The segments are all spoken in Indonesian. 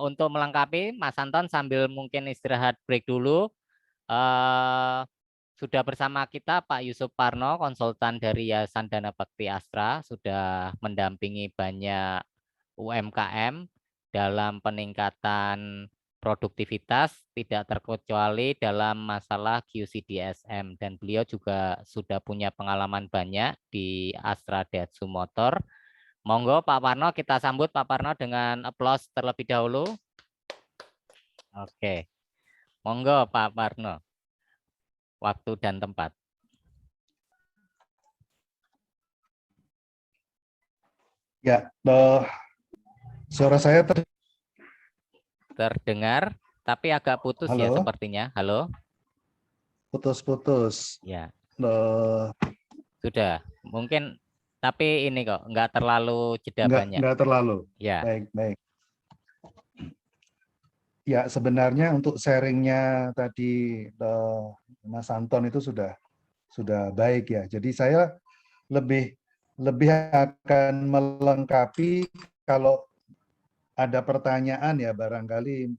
untuk melengkapi, Mas Anton sambil mungkin istirahat break dulu, sudah bersama kita Pak Yusuf Parno, konsultan dari Yayasan Dana Bakti Astra, sudah mendampingi banyak UMKM dalam peningkatan produktivitas, tidak terkecuali dalam masalah QCDSM, dan beliau juga sudah punya pengalaman banyak di Astra Daihatsu Motor. Monggo Pak Parno, kita sambut Pak Parno dengan aplaus terlebih dahulu. Oke, monggo Pak Parno, waktu dan tempat. Ya, suara saya terdengar, tapi agak putus. Halo? Ya sepertinya. Halo? Putus-putus. Ya. Sudah, mungkin, tapi ini kok, nggak terlalu jeda banyak. Nggak terlalu. Ya. Baik. Ya, sebenarnya untuk sharingnya tadi Mas Anton itu sudah baik ya. Jadi saya lebih akan melengkapi kalau ada pertanyaan ya, barangkali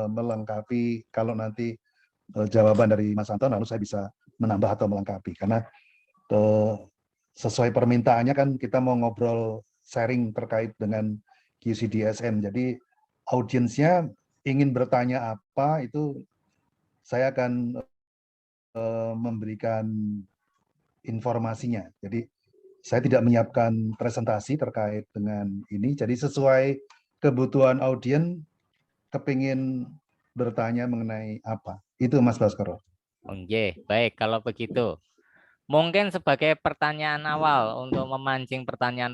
melengkapi kalau nanti jawaban dari Mas Anton, lalu saya bisa menambah atau melengkapi. Karena sesuai permintaannya kan kita mau ngobrol sharing terkait dengan QCDSM. Jadi audiensnya ingin bertanya apa, itu saya akan memberikan informasinya. Jadi saya tidak menyiapkan presentasi terkait dengan ini. Jadi sesuai kebutuhan audiens kepingin bertanya mengenai apa. Itu Mas Baskoro. Oke, baik kalau begitu. Mungkin sebagai pertanyaan awal untuk memancing pertanyaan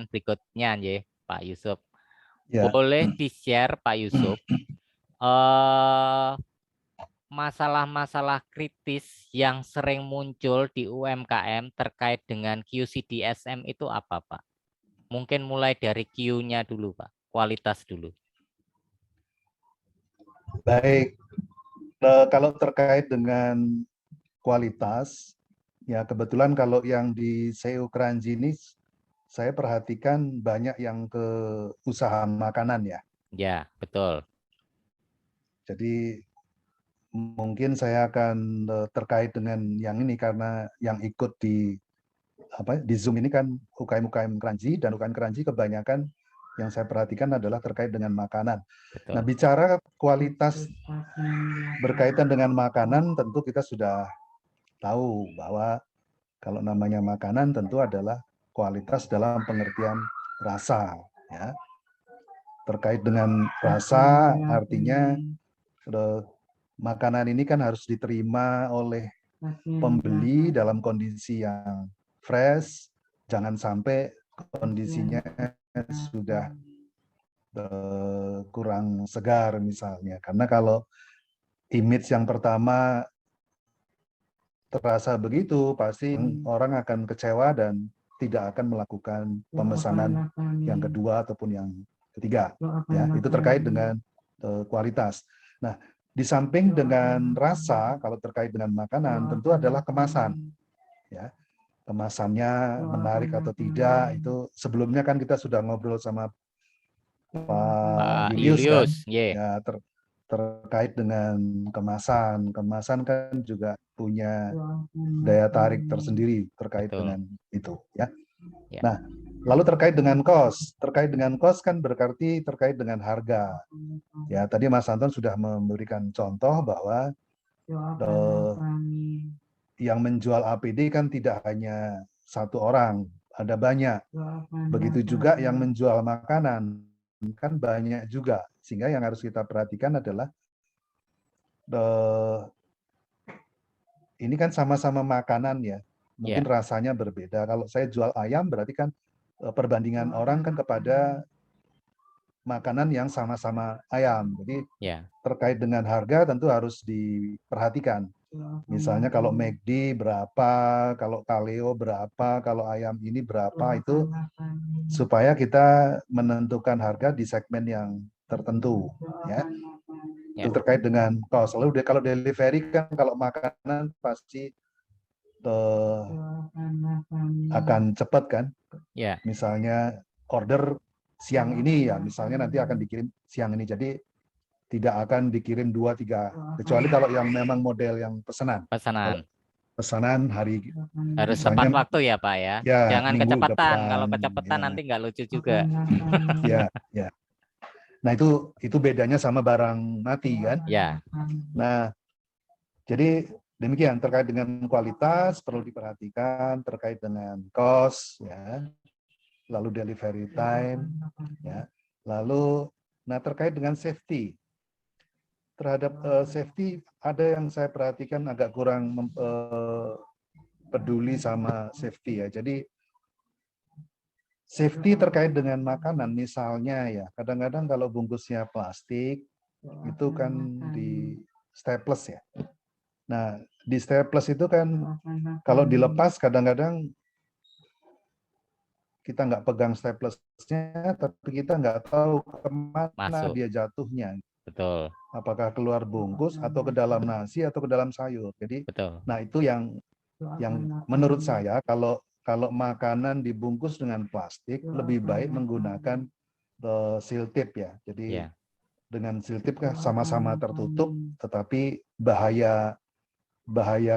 berikutnya, Pak Yusuf. Ya. Boleh di-share Pak Yusuf masalah-masalah kritis yang sering muncul di UMKM terkait dengan QCDSM itu apa, Pak? Mungkin mulai dari Q-nya dulu, Pak. Kualitas dulu. Baik. Kalau terkait dengan kualitas, ya kebetulan kalau yang di CU Kranji ini saya perhatikan banyak yang ke usaha makanan ya. Ya, betul. Jadi mungkin saya akan terkait dengan yang ini karena yang ikut di Zoom ini kan UKM Kranji, dan UKM Kranji kebanyakan yang saya perhatikan adalah terkait dengan makanan. Betul. Nah, bicara kualitas berkaitan dengan makanan, tentu kita sudah tahu bahwa kalau namanya makanan tentu adalah kualitas dalam pengertian rasa, ya. Terkait dengan rasa, artinya makanan ini kan harus diterima oleh pembeli dalam kondisi yang fresh, jangan sampai kondisinya sudah kurang segar misalnya. Karena kalau image yang pertama terasa begitu, pasti orang akan kecewa dan tidak akan melakukan pemesanan yang kedua ataupun yang ketiga. Ya, itu terkait dengan kualitas. Nah, di samping dengan rasa, kalau terkait dengan makanan, tentu adalah kemasan. Ya, kemasannya menarik atau tidak, itu sebelumnya kan kita sudah ngobrol sama Pak Julius kan, ya terkait dengan kemasan. Kemasan kan juga punya daya tarik tersendiri terkait dengan itu, ya. Nah, lalu terkait dengan cost. Terkait dengan cost kan berarti terkait dengan harga. Ya, tadi Mas Anton sudah memberikan contoh bahwa yang menjual APD kan tidak hanya satu orang, ada banyak. Begitu juga yang menjual makanan, kan banyak juga. Sehingga yang harus kita perhatikan adalah ini kan sama-sama makanan ya, mungkin rasanya berbeda. Kalau saya jual ayam berarti kan perbandingan orang kan kepada makanan yang sama-sama ayam. Jadi terkait dengan harga tentu harus diperhatikan. Misalnya kalau McD berapa, kalau Kaleo berapa, kalau ayam ini berapa, itu supaya kita menentukan harga di segmen yang tertentu, ya. Itu terkait dengan cost. Lalu kalau delivery kan kalau makanan pasti akan cepat kan. Misalnya order siang ini ya, misalnya nanti akan dikirim siang ini. Jadi tidak akan dikirim 2-3, kecuali kalau yang memang model yang pesanan. Kalau Pesanan. pesanan hari Harus tepat misalnya waktu ya Pak ya. ya Jangan minggu kecepatan. Kalau depan kecepatan ya nanti nggak lucu juga. ya ya. Nah itu bedanya sama barang mati kan. Ya, Nah jadi demikian terkait dengan kualitas perlu diperhatikan, terkait dengan cost ya, lalu delivery time ya, lalu nah terkait dengan safety. Terhadap safety ada yang saya perhatikan agak kurang peduli sama safety ya. Jadi safety terkait dengan makanan misalnya ya, kadang-kadang kalau bungkusnya plastik itu kan di staples ya. Nah, di staples itu kan kalau dilepas kadang-kadang kita nggak pegang staplesnya, tapi kita nggak tahu kemana masuk. dia jatuhnya. Betul, Apakah keluar bungkus atau ke dalam nasi atau ke dalam sayur. Jadi, betul. nah itu yang menurut saya kalau makanan dibungkus dengan plastik lebih baik menggunakan seal tip ya. Jadi Ya, dengan seal tip kan sama-sama tertutup, tetapi bahaya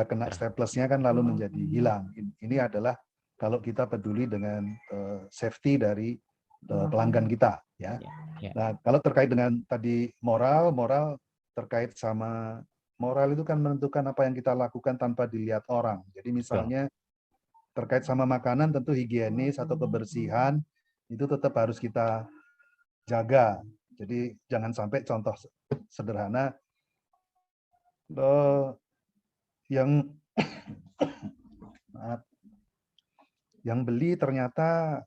kena staplesnya kan lalu menjadi hilang. Ini adalah kalau kita peduli dengan safety dari pelanggan kita ya. ya. Nah, kalau terkait dengan tadi moral terkait sama moral itu kan menentukan apa yang kita lakukan tanpa dilihat orang. Jadi Betul. misalnya terkait sama makanan tentu higienis atau kebersihan itu tetap harus kita jaga. Jadi jangan sampai contoh sederhana yang maaf, yang beli ternyata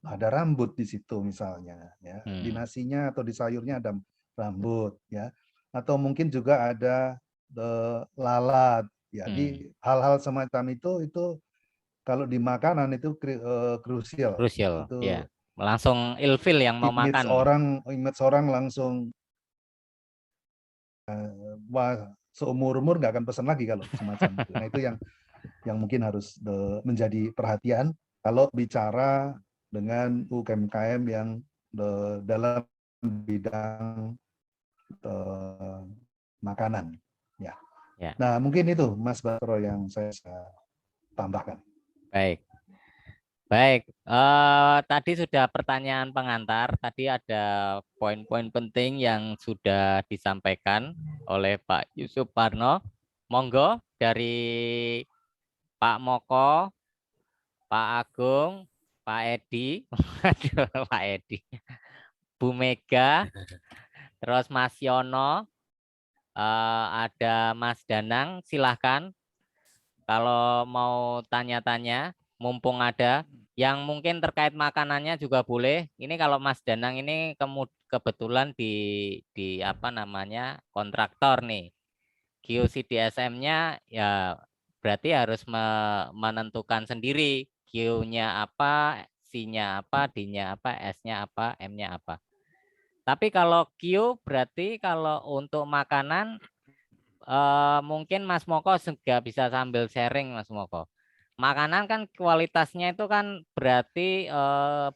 ada rambut di situ misalnya ya. Di nasinya atau di sayurnya ada rambut ya. Atau mungkin juga ada lalat ya. Di hal-hal semacam itu kalau di makanan itu krusial. Krusial, ya. Itu Langsung ilfil yang mau image makan. orang langsung wah seumur-umur nggak akan pesan lagi kalau semacam itu. Nah, itu yang mungkin harus menjadi perhatian kalau bicara dengan UMKM yang dalam bidang makanan. Ya. Ya. Nah, mungkin itu Mas Batro yang saya tambahkan. Baik. Baik, tadi sudah pertanyaan pengantar. Tadi ada poin-poin penting yang sudah disampaikan oleh Pak Yusuf Parno. Monggo dari Pak Moko, Pak Agung, Pak Edi, aduh, Pak Edi, Bu Mega, terus Mas Yono, ada Mas Danang. Silahkan kalau mau tanya-tanya, mumpung ada. Yang mungkin terkait makanannya juga boleh. Ini kalau Mas Danang ini kebetulan di apa namanya kontraktor nih. QC DSM-nya ya berarti harus menentukan sendiri Q-nya apa, C-nya apa, D-nya apa, S-nya apa, M-nya apa. Tapi kalau Q berarti kalau untuk makanan mungkin Mas Moko juga bisa sambil sharing Mas Moko. Makanan kan kualitasnya itu kan berarti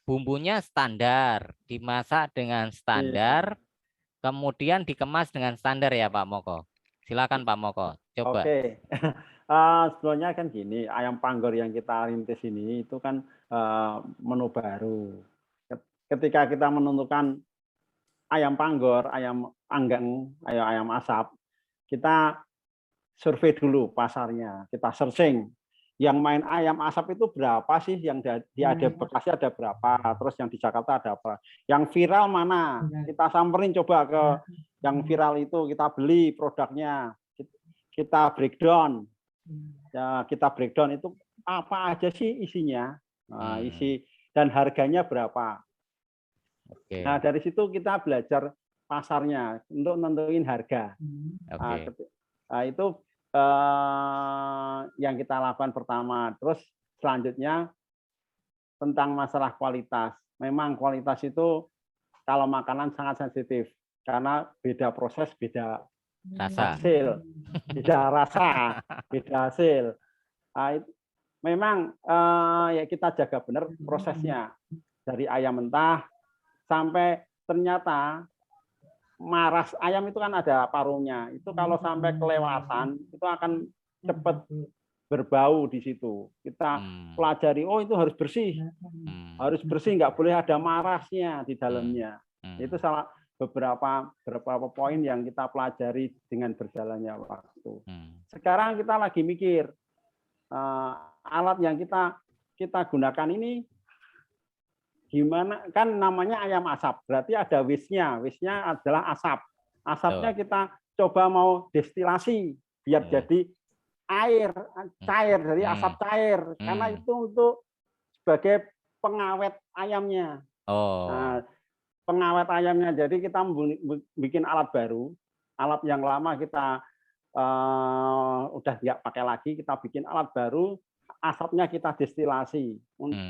bumbunya standar, dimasak dengan standar, kemudian dikemas dengan standar ya Pak Moko. Silakan Pak Moko, coba. Oke. Sebenarnya kan gini, ayam panggor yang kita rintis ini itu kan menu baru. Ketika kita menentukan ayam panggor, ayam panggang, ayam asap, kita survei dulu pasarnya, kita searching. Yang main ayam asap itu berapa sih? Yang di ada Bekasi ada berapa? Terus yang di Jakarta ada apa? Yang viral mana? Kita samperin coba ke yang viral itu, kita beli produknya, kita breakdown. Ya, kita breakdown itu apa aja sih isinya, isi dan harganya berapa. Oke. Nah dari situ kita belajar pasarnya untuk nentuin harga. Oke. Nah, itu yang kita lakukan pertama. Terus selanjutnya tentang masalah kualitas. Memang kualitas itu kalau makanan sangat sensitif karena beda proses, beda Rasa. hasil, beda rasa, beda hasil. Nah, memang ya kita jaga benar prosesnya dari ayam mentah sampai ternyata maras ayam itu kan ada parunya. Itu kalau sampai kelewatan itu akan cepat berbau di situ. Kita pelajari, oh itu harus bersih, nggak boleh ada marasnya di dalamnya. Itu salah beberapa poin yang kita pelajari dengan berjalannya waktu. Sekarang kita lagi mikir alat yang kita gunakan ini gimana, kan namanya ayam asap, berarti ada wisnya adalah asap. Asapnya kita coba mau destilasi biar jadi air cair, dari asap cair, karena itu untuk sebagai pengawet ayamnya. Nah, pengawet ayamnya, jadi kita bikin alat baru, alat yang lama kita udah nggak pakai lagi, kita bikin alat baru, asapnya kita destilasi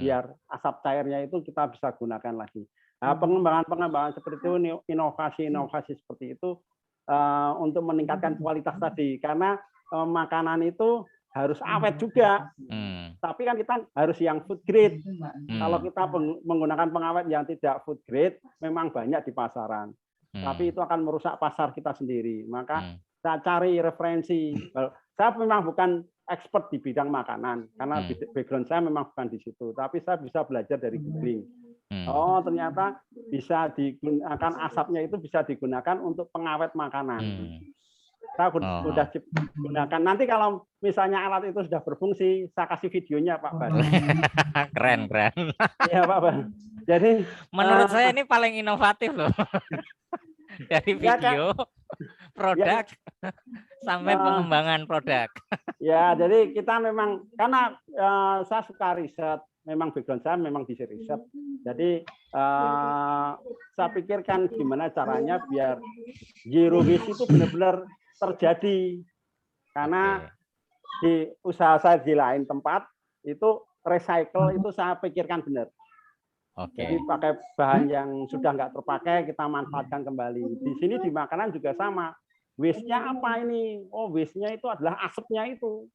biar asap cairnya itu kita bisa gunakan lagi. Nah, pengembangan seperti itu, inovasi seperti itu untuk meningkatkan kualitas tadi, karena makanan itu harus awet juga. Tapi kan kita harus yang food grade. Kalau kita menggunakan pengawet yang tidak food grade, memang banyak di pasaran. Tapi itu akan merusak pasar kita sendiri. Maka saya cari referensi. Saya memang bukan expert di bidang makanan, karena background saya memang bukan di situ. Tapi saya bisa belajar dari googling. Oh, ternyata bisa digunakan, asapnya itu bisa digunakan untuk pengawet makanan. Saya sudah gunakan. Nanti kalau misalnya alat itu sudah berfungsi, saya kasih videonya Pak Bas. Keren. Iya Pak Bas. Jadi menurut saya ini paling inovatif loh. Dari video, produk, sampai pengembangan produk. Ya, jadi kita memang, karena saya suka riset, memang background saya memang di riset. Jadi saya pikirkan gimana caranya biar zero waste itu benar-benar terjadi. Karena di usaha saya di lain tempat itu recycle itu saya pikirkan benar. Jadi pakai bahan yang sudah nggak terpakai kita manfaatkan kembali. Di sini di makanan juga sama. Waste-nya apa ini? Oh, waste-nya itu adalah asapnya itu.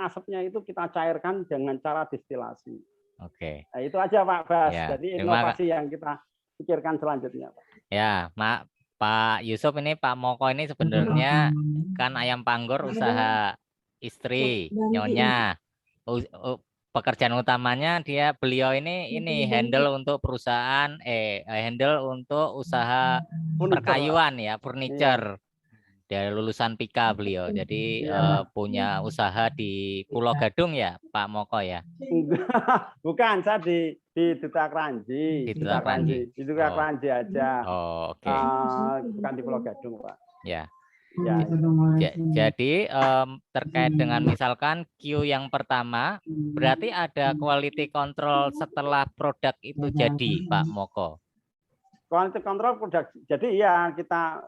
Asapnya itu kita cairkan dengan cara destilasi. Nah, itu aja Pak Bas. Ya, jadi inovasi yang kita pikirkan selanjutnya, Pak. Ya, Pak Yusuf, ini Pak Moko ini sebenarnya kan ayam panggor usaha istri, nyonya. Pekerjaan utamanya beliau ini handle untuk perusahaan handle untuk usaha perkayuan ya, furniture. Dari lulusan PIKA beliau. Jadi punya usaha di Pulau Gadung ya, Pak Moko ya? Bukan, saya di Duta Kranji. Di Duta Kranji. Di Duta Kranji aja. Oh, oke. Bukan di Pulau Gadung, Pak. Ya. Jadi terkait dengan misalkan Q yang pertama, berarti ada quality control setelah produk itu jadi, Pak Moko. Quality control produk, jadi ya kita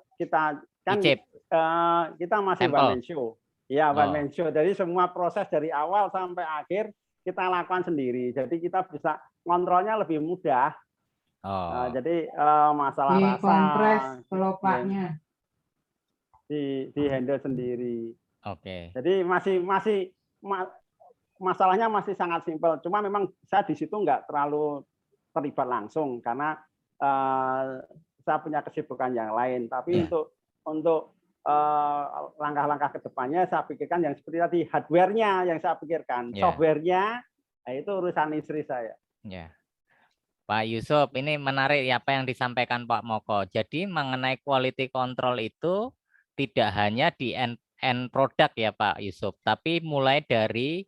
kan kita masih one man show, ya one man show. Jadi semua proses dari awal sampai akhir kita lakukan sendiri. Jadi kita bisa kontrolnya lebih mudah. Jadi masalah rasa, kompres kelopaknya di handle sendiri. Jadi masalahnya masih sangat simpel. Cuma memang saya di situ nggak terlalu terlibat langsung karena saya punya kesibukan yang lain. Tapi untuk langkah-langkah kedepannya saya pikirkan yang seperti tadi, hardware-nya yang saya pikirkan, software-nya itu urusan istri saya. Pak Yusuf, ini menarik apa yang disampaikan Pak Moko. Jadi mengenai quality control itu tidak hanya di end product ya Pak Yusuf, tapi mulai dari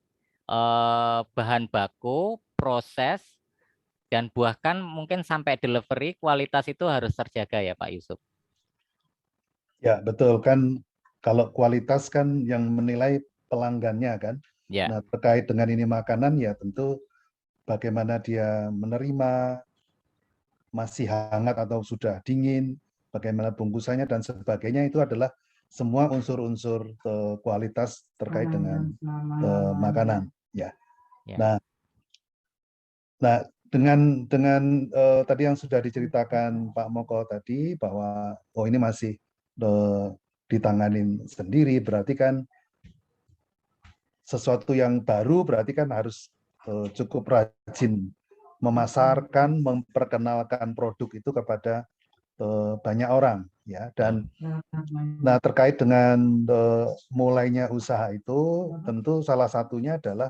bahan baku, proses, dan bahkan mungkin sampai delivery, kualitas itu harus terjaga ya Pak Yusuf. Ya betul, kan kalau kualitas kan yang menilai pelanggannya kan. Nah, terkait dengan ini makanan ya tentu bagaimana dia menerima, masih hangat atau sudah dingin, bagaimana bungkusannya dan sebagainya, itu adalah semua unsur-unsur kualitas terkait dengan makanan ya. Nah dengan tadi yang sudah diceritakan Pak Moko tadi bahwa ini masih ditanganin sendiri, berarti kan sesuatu yang baru, berarti kan harus cukup rajin memasarkan, memperkenalkan produk itu kepada banyak orang, ya. Dan nah, terkait dengan mulainya usaha itu, tentu salah satunya adalah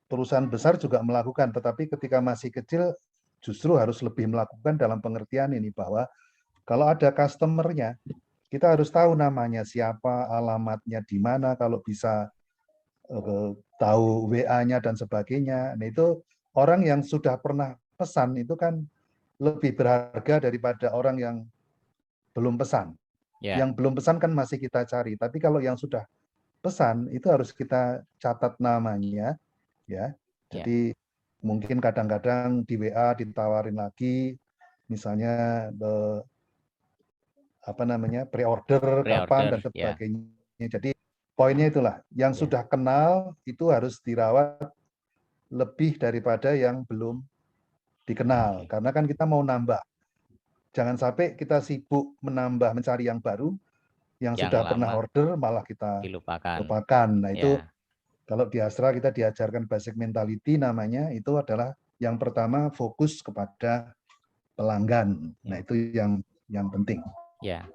perusahaan besar juga melakukan, tetapi ketika masih kecil justru harus lebih melakukan dalam pengertian ini, bahwa kalau ada customer-nya, kita harus tahu namanya siapa, alamatnya di mana, kalau bisa tahu WA-nya dan sebagainya. Nah, itu orang yang sudah pernah pesan itu kan lebih berharga daripada orang yang belum pesan. Ya, Yang belum pesan kan masih kita cari, tapi kalau yang sudah pesan itu harus kita catat namanya, ya. ya, Jadi mungkin kadang-kadang di WA ditawarin lagi, misalnya apa namanya, pre-order kapan dan pre-order, ya, sebagainya. Jadi poinnya itulah, yang ya, sudah kenal itu harus dirawat lebih daripada yang belum dikenal, karena kan kita mau nambah. Jangan sampai kita sibuk menambah, mencari yang baru, yang yang sudah pernah lama order malah kita dilupakan. lupakan. Nah, itu Ya, kalau di Astra kita diajarkan basic mentality namanya, itu adalah yang pertama fokus kepada pelanggan. Nah, ya, itu yang penting. ya.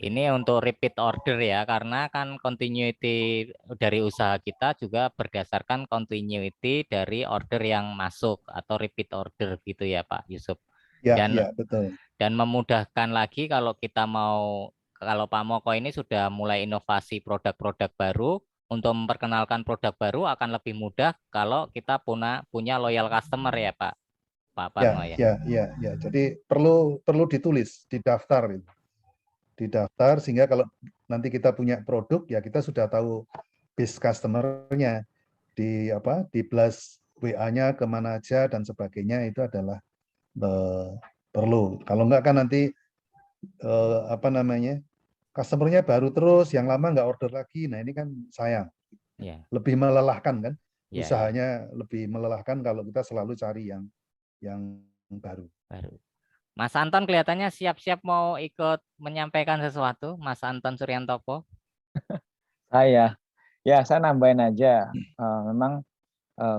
Ini untuk repeat order ya, karena kan continuity dari usaha kita juga berdasarkan continuity dari order yang masuk atau repeat order gitu ya Pak Yusuf. Ya, Dan ya, betul. dan memudahkan lagi kalau kita mau, kalau Pak Moko ini sudah mulai inovasi produk-produk baru, untuk memperkenalkan produk baru akan lebih mudah kalau kita punya loyal customer ya Pak Parno ya. Ya. Jadi perlu ditulis, didaftar itu. Didaftar sehingga kalau nanti kita punya produk, ya kita sudah tahu base customer-nya, di blast WA-nya kemana aja dan sebagainya, itu adalah perlu. Kalau enggak kan nanti apa namanya, customer-nya baru terus, yang lama nggak order lagi. Nah, ini kan sayang. Ya, Lebih melelahkan kan? ya, ya. Usahanya lebih melelahkan kalau kita selalu cari yang baru. Baru. Mas Anton kelihatannya siap-siap mau ikut menyampaikan sesuatu, Mas Anton Suryantoko. Saya nambahin aja. Memang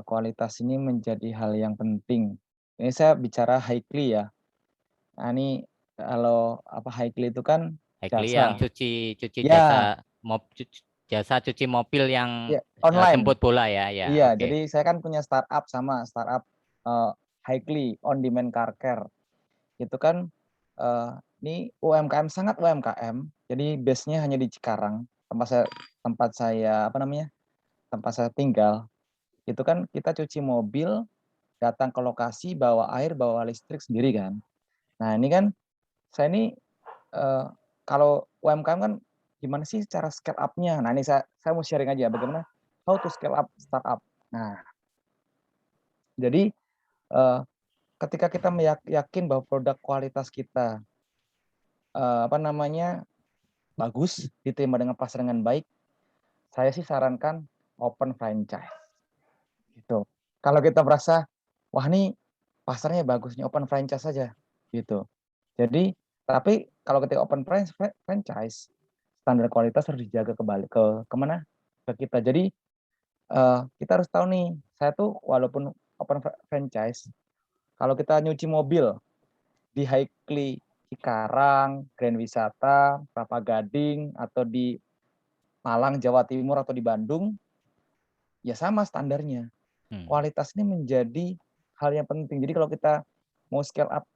kualitas ini menjadi hal yang penting. Ini saya bicara Highly ya. Nah, ini kalau Highly itu kan Hekli yang jasa. cuci Ya, jasa cuci mobil yang ya online. jemput bola ya, ya. Iya, Oke. jadi saya kan punya startup Highly On Demand Car Care. Itu kan ini UMKM, sangat UMKM. Jadi base-nya hanya di Cikarang, tempat saya tinggal. Itu kan kita cuci mobil, datang ke lokasi, bawa air, bawa listrik sendiri kan. Nah, ini kan saya ini kalau UMKM kan gimana sih cara scale up-nya? Nah, ini saya mau sharing aja bagaimana how to scale up startup. Nah, jadi ketika kita yakin bahwa produk kualitas kita bagus, diterima dengan pasar dengan baik, saya sih sarankan open franchise. Gitu. Kalau kita merasa wah ini pasarnya bagus nih, open franchise saja gitu. Jadi tapi kalau ketika open franchise, standar kualitas harus dijaga kembali ke kemana? Ke kita. Jadi kita harus tahu nih, saya tuh walaupun open franchise, kalau kita nyuci mobil di Highly Cikarang, Grand Wisata, Kelapa Gading, atau di Malang, Jawa Timur, atau di Bandung, ya sama standarnya. Kualitas ini menjadi hal yang penting. Jadi kalau kita mau scale up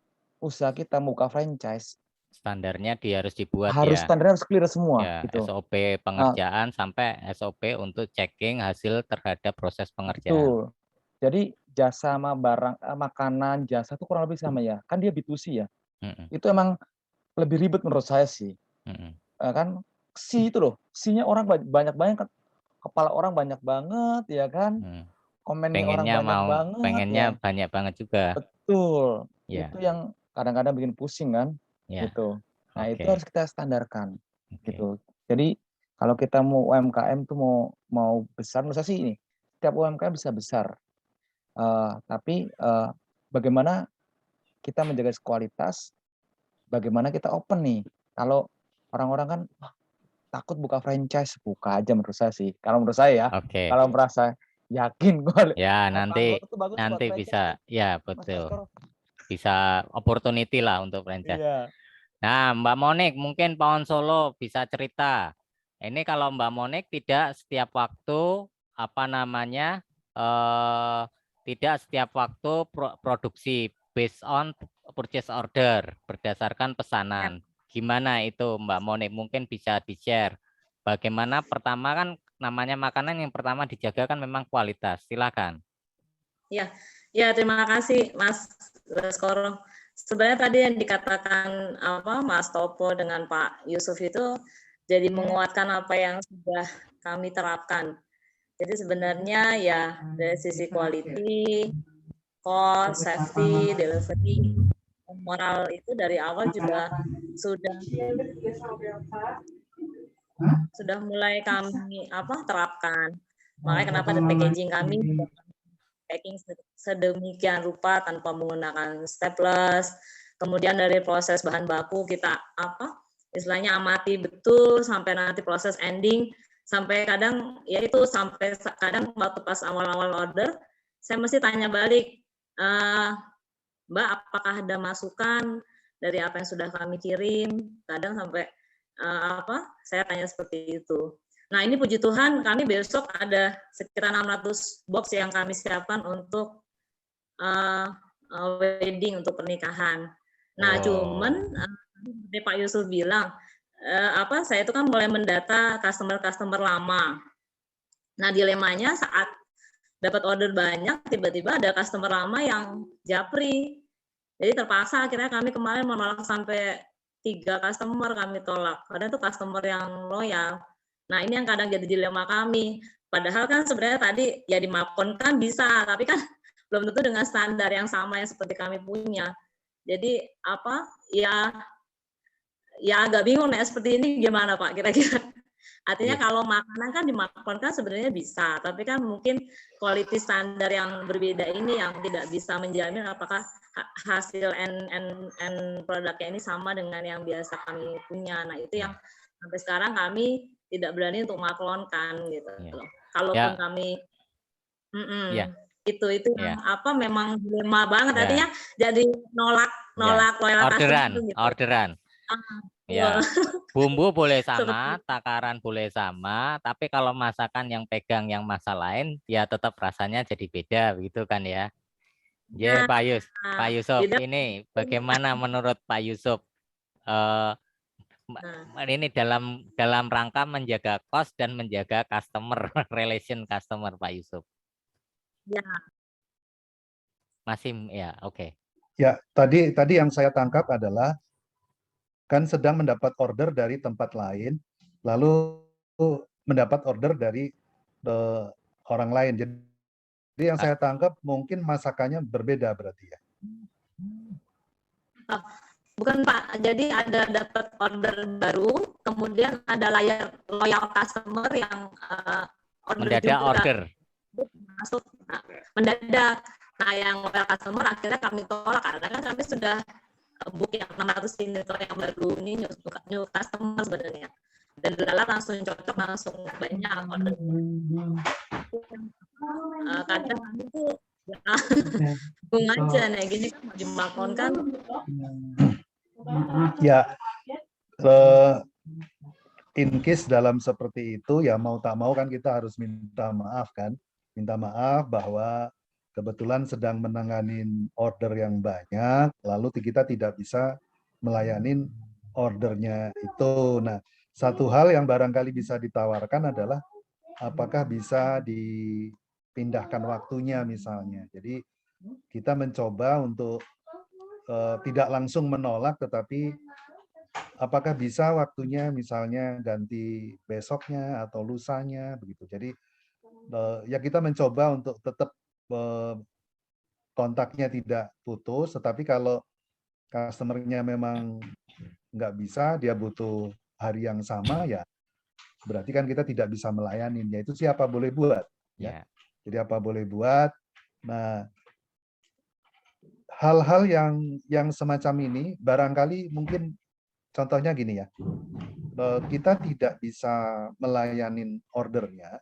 usaha kita, buka franchise, Standarnya harus dibuat standarnya harus clear semua. ya, Gitu. SOP pengerjaan sampai SOP untuk checking hasil terhadap proses pengerjaan. Betul. Jadi jasa sama barang, makanan, jasa itu kurang lebih sama ya. Kan dia B2C ya. Itu emang lebih ribet menurut saya sih. Kan itu loh, C-nya orang banyak banget, kepala orang banyak banget ya kan. Komennya orang banyak banget. Pengennya ya. banyak banget juga. Betul. Ya. Itu yang kadang-kadang bikin pusing kan. Ya. Gitu. Nah, itu Oke. harus kita standarkan. Oke. Gitu. Jadi kalau kita mau UMKM tuh mau besar, menurut saya sih ini, setiap UMKM bisa besar. Tapi bagaimana kita menjaga kualitas, bagaimana kita open nih. Kalau orang-orang kan takut buka franchise, buka aja menurut saya sih. Kalau menurut saya ya, Oke. kalau merasa Yakin gue. Ya, nanti Itu bagus buat nanti franchise bisa, tuh, ya Mas betul. Baskoro. Bisa opportunity lah untuk franchise. Iya. Nah, Mbak Monik, mungkin Pohon Solo bisa cerita. Ini kalau Mbak Monik tidak setiap waktu apa namanya tidak setiap waktu produksi based on purchase order berdasarkan pesanan. Gimana itu Mbak Monik? Mungkin bisa di-share. Bagaimana pertama kan namanya makanan yang pertama dijaga kan memang kualitas. Silakan. Ya, terima kasih Mas Baskoro. Sebenarnya tadi yang dikatakan Mas Topo dengan Pak Yusuf itu jadi menguatkan apa yang sudah kami terapkan. Jadi sebenarnya ya dari sisi quality, cost, safety, delivery, moral itu dari awal juga sudah mulai kami terapkan. Makanya kenapa di packaging kami packing sedemikian rupa tanpa menggunakan staples. Kemudian dari proses bahan baku kita istilahnya amati betul sampai nanti proses ending, sampai kadang ya itu sampai kadang waktu pas awal-awal order saya mesti tanya balik, Mbak apakah ada masukan dari apa yang sudah kami kirim, kadang sampai saya tanya seperti itu. Nah ini puji Tuhan kami besok ada sekitar 600 box yang kami siapkan untuk wedding, untuk pernikahan. Nah cuman seperti Pak Yusuf bilang, saya itu kan mulai mendata customer lama. Nah dilemanya saat dapat order banyak, tiba-tiba ada customer lama yang japri. Jadi terpaksa akhirnya kami kemarin menolak sampai 3 customer kami tolak. Padahal itu customer yang loyal. Nah ini yang kadang jadi dilema kami. Padahal kan sebenarnya tadi ya di Mapon kan bisa, tapi kan belum tentu dengan standar yang sama yang seperti kami punya. Jadi ya agak bingung ya seperti ini gimana Pak kira-kira. Artinya kalau makanan kan di Mapon kan sebenarnya bisa, tapi kan mungkin quality standar yang berbeda ini yang tidak bisa menjamin apakah hasil and produknya ini sama dengan yang biasa kami punya. Nah itu yang sampai sekarang kami tidak berani untuk maklonkan gitu. Kalaupun kami itu yang memang dilema banget. Artinya jadi nolak loyalitas orderan. Ya, bumbu boleh sama, takaran boleh sama, tapi kalau masakan yang pegang yang masak lain, ya tetap rasanya jadi beda, begitu kan ya? Ya, Pak Yusuf, ini bagaimana menurut Pak Yusuf? Ini dalam rangka menjaga cost dan menjaga customer relation customer, Pak Yusuf. Ya. Masih ya, oke. Ya, tadi yang saya tangkap adalah kan sedang mendapat order dari tempat lain, lalu mendapat order dari orang lain. Jadi yang saya tangkap mungkin masakannya berbeda berarti ya. Bukan Pak, jadi ada dapat order baru, kemudian ada loyal customer yang mendadak order masuk mendadak. Nah yang loyal customer akhirnya kami tolak karena kan kami sudah book yang 600 signature yang baru ini new customer sebenarnya, dan Lala langsung cocok, langsung banyak order. Kadang kami tuh bingung aja nih gini kan mau dimakon kan. Ya, in case dalam seperti itu ya mau tak mau kan kita harus minta maaf kan, minta maaf bahwa kebetulan sedang menanganin order yang banyak, lalu kita tidak bisa melayanin ordernya itu. Nah, satu hal yang barangkali bisa ditawarkan adalah apakah bisa dipindahkan waktunya misalnya. Jadi kita mencoba untuk tidak langsung menolak, tetapi apakah bisa waktunya misalnya ganti besoknya atau lusanya begitu. Jadi ya kita mencoba untuk tetap kontaknya tidak putus, tetapi kalau customer-nya memang nggak bisa, dia butuh hari yang sama, ya berarti kan kita tidak bisa melayani. Ya itu siapa boleh buat. Ya. Jadi apa boleh buat. Nah, hal-hal yang semacam ini, barangkali mungkin contohnya gini ya, kita tidak bisa melayani ordernya,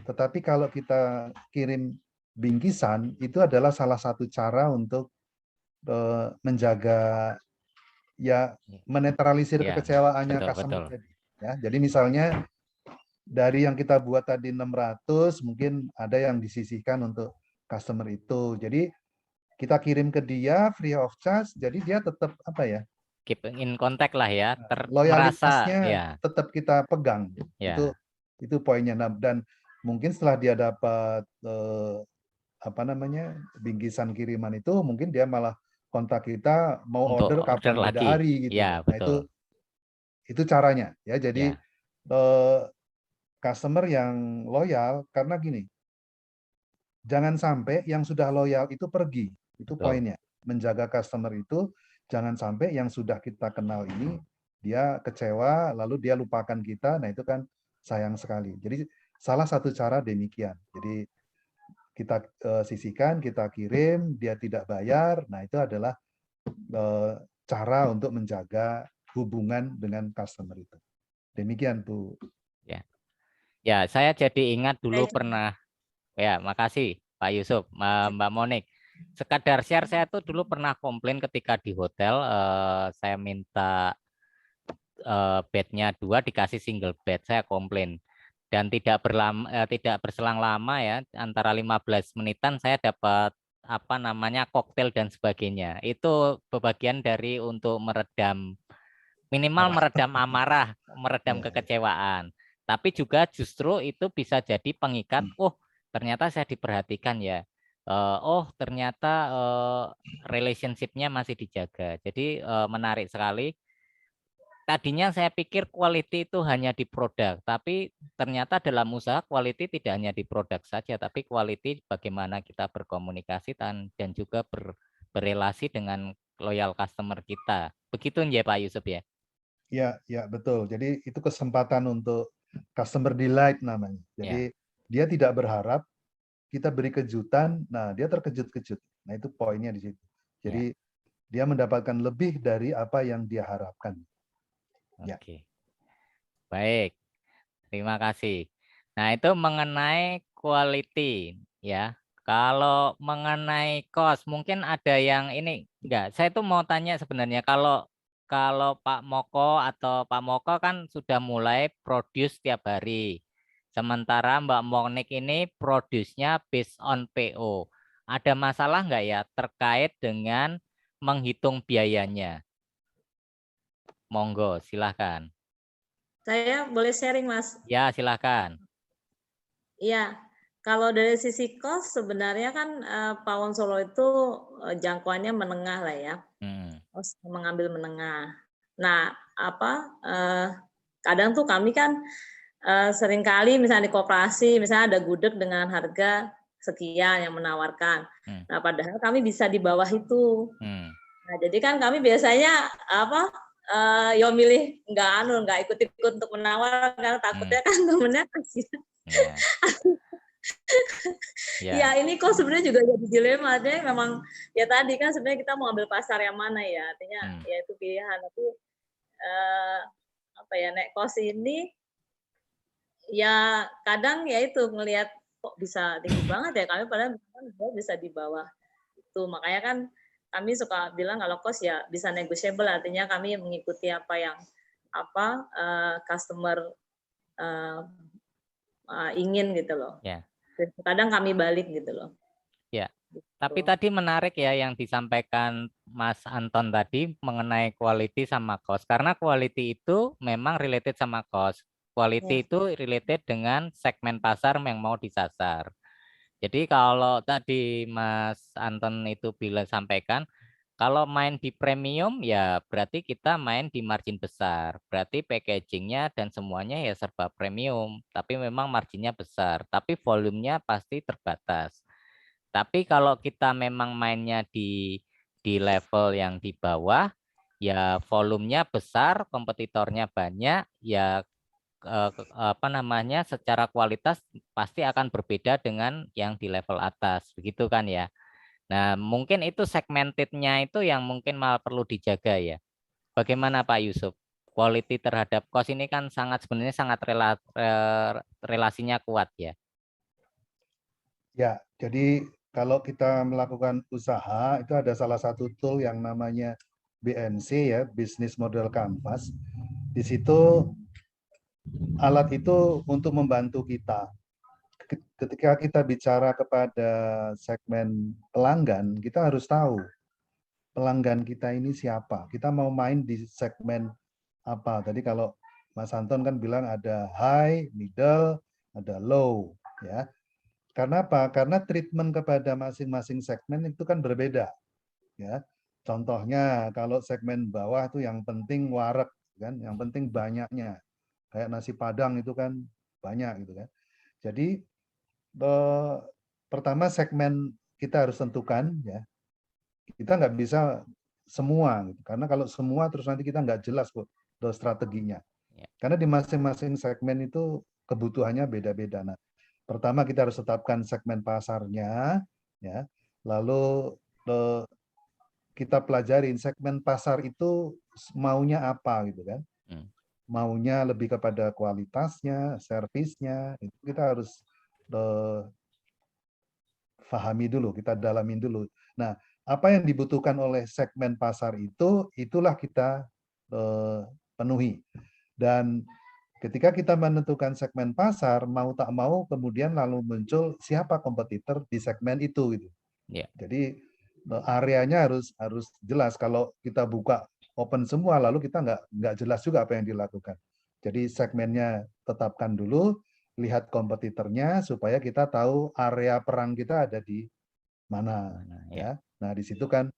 Tetapi kalau kita kirim bingkisan, itu adalah salah satu cara untuk menjaga, ya, menetralisir Ya, kekecewaannya betul, customer betul. tadi. Ya, jadi misalnya dari yang kita buat tadi 600, mungkin ada yang disisihkan untuk customer itu. Jadi kita kirim ke dia free of charge, jadi dia tetap apa ya? Keep in contact lah ya, merasa Loyalitasnya ya, tetap kita pegang. ya, Itu poinnya. Nah, dan mungkin setelah dia dapat apa namanya, bingkisan kiriman itu, mungkin dia malah kontak kita mau untuk order order kapan pada lagi. hari gitu. Ya, Nah, betul. itu caranya ya. Jadi Ya, customer yang loyal, karena gini, jangan sampai yang sudah loyal itu pergi. Itu betul. poinnya. Menjaga customer itu jangan sampai yang sudah kita kenal ini dia kecewa lalu dia lupakan kita. Nah, itu kan sayang sekali. Jadi salah satu cara demikian. Jadi kita sisihkan, kita kirim, dia tidak bayar. Nah, itu adalah cara untuk menjaga hubungan dengan customer itu. Demikian, Bu. Ya. Ya, saya jadi ingat dulu Baik. pernah, ya, makasih Pak Yusuf, Mbak Monik. Sekadar share, saya tuh dulu pernah komplain ketika di hotel, saya minta bednya 2 dikasih single bed, saya komplain. Dan tidak berselang lama ya, antara 15 menitan saya dapat apa namanya koktail dan sebagainya. Itu bagian dari untuk meredam, minimal meredam amarah, meredam kekecewaan. Tapi juga justru itu bisa jadi pengikat, oh ternyata saya diperhatikan ya. Oh ternyata relationship-nya masih dijaga. Jadi menarik sekali. Tadinya saya pikir quality itu hanya di produk, tapi ternyata dalam usaha quality tidak hanya di produk saja, tapi quality bagaimana kita berkomunikasi dan juga berelasi dengan loyal customer kita. Begitu ya Pak Yusuf ya? Ya, betul. Jadi itu kesempatan untuk customer delight namanya. Jadi dia tidak berharap, kita beri kejutan, nah dia terkejut-kejut. Nah, itu poinnya di situ. Jadi dia mendapatkan lebih dari apa yang dia harapkan. Oke. Baik. Terima kasih. Nah, itu mengenai quality ya. Kalau mengenai cost, mungkin ada yang ini enggak. Saya tuh mau tanya sebenarnya kalau Pak Moko atau Pak Moko kan sudah mulai produce tiap hari. Sementara Mbak Monik ini produce-nya based on PO. Ada masalah enggak ya terkait dengan menghitung biayanya? Monggo, silahkan. Saya boleh sharing, Mas? Ya, silahkan. Iya, kalau dari sisi cost sebenarnya kan Pawon Solo itu jangkauannya menengah lah ya, mengambil menengah. Nah, kadang tuh kami kan seringkali misalnya di koperasi, misalnya ada gudeg dengan harga sekian yang menawarkan. Nah, padahal kami bisa di bawah itu. Nah, jadi kan kami biasanya ya milih nggak ikut-ikut untuk menawar karena takutnya kan temennya kasih. Ya ini kok sebenarnya juga jadi dilema, artinya memang ya tadi kan sebenarnya kita mau ambil pasar yang mana ya, artinya ya itu pilihan. Tapi nek kos ini ya kadang ya itu ngelihat kok bisa tinggi banget ya, kami padahal bisa di bawah itu. Makanya kan kami suka bilang kalau kos ya bisa negotiable, artinya kami mengikuti apa yang customer ingin gitu loh. Kadang kami balik gitu loh. Ya. Tapi tadi menarik ya yang disampaikan Mas Anton tadi mengenai quality sama cost. Karena quality itu memang related sama cost. Quality itu related dengan segmen pasar yang mau disasar. Jadi kalau tadi Mas Anton itu sampaikan, kalau main di premium ya berarti kita main di margin besar. Berarti packagingnya dan semuanya ya serba premium. Tapi memang marginnya besar. Tapi volumenya pasti terbatas. Tapi kalau kita memang mainnya di level yang di bawah, ya volumenya besar, kompetitornya banyak, ya secara kualitas pasti akan berbeda dengan yang di level atas, begitu kan ya. Nah, mungkin itu segmentednya itu yang mungkin malah perlu dijaga ya. Bagaimana Pak Yusuf? Quality terhadap cost ini kan sebenarnya sangat relasinya kuat ya. Ya, jadi kalau kita melakukan usaha itu ada salah satu tool yang namanya BMC ya, Business Model Canvas. Di situ alat itu untuk membantu kita. Ketika kita bicara kepada segmen pelanggan, kita harus tahu pelanggan kita ini siapa. Kita mau main di segmen apa. Tadi kalau Mas Anton kan bilang ada high, middle, ada low, ya. Karena apa? Karena treatment kepada masing-masing segmen itu kan berbeda, ya. Contohnya kalau segmen bawah itu yang penting wareg, kan, yang penting banyaknya. Kayak nasi Padang itu kan banyak gitu kan. Jadi pertama segmen kita harus tentukan, ya. Kita nggak bisa semua, gitu. Karena kalau semua terus nanti kita nggak jelas kok strateginya. Ya. Karena di masing-masing segmen itu kebutuhannya beda-beda. Nah, pertama kita harus tetapkan segmen pasarnya, ya. Lalu kita pelajarin segmen pasar itu maunya apa gitu kan. Maunya lebih kepada kualitasnya, servisnya, itu kita harus pahami dulu, kita dalamin dulu. Nah, apa yang dibutuhkan oleh segmen pasar itu, itulah kita penuhi. Dan ketika kita menentukan segmen pasar, mau tak mau kemudian lalu muncul siapa kompetitor di segmen itu gitu. Yeah. Jadi areanya harus jelas. Kalau kita buka open semua, lalu kita nggak jelas juga apa yang dilakukan. Jadi segmennya tetapkan dulu, lihat kompetitornya supaya kita tahu area perang kita ada di mana. Ya. Nah di situ kan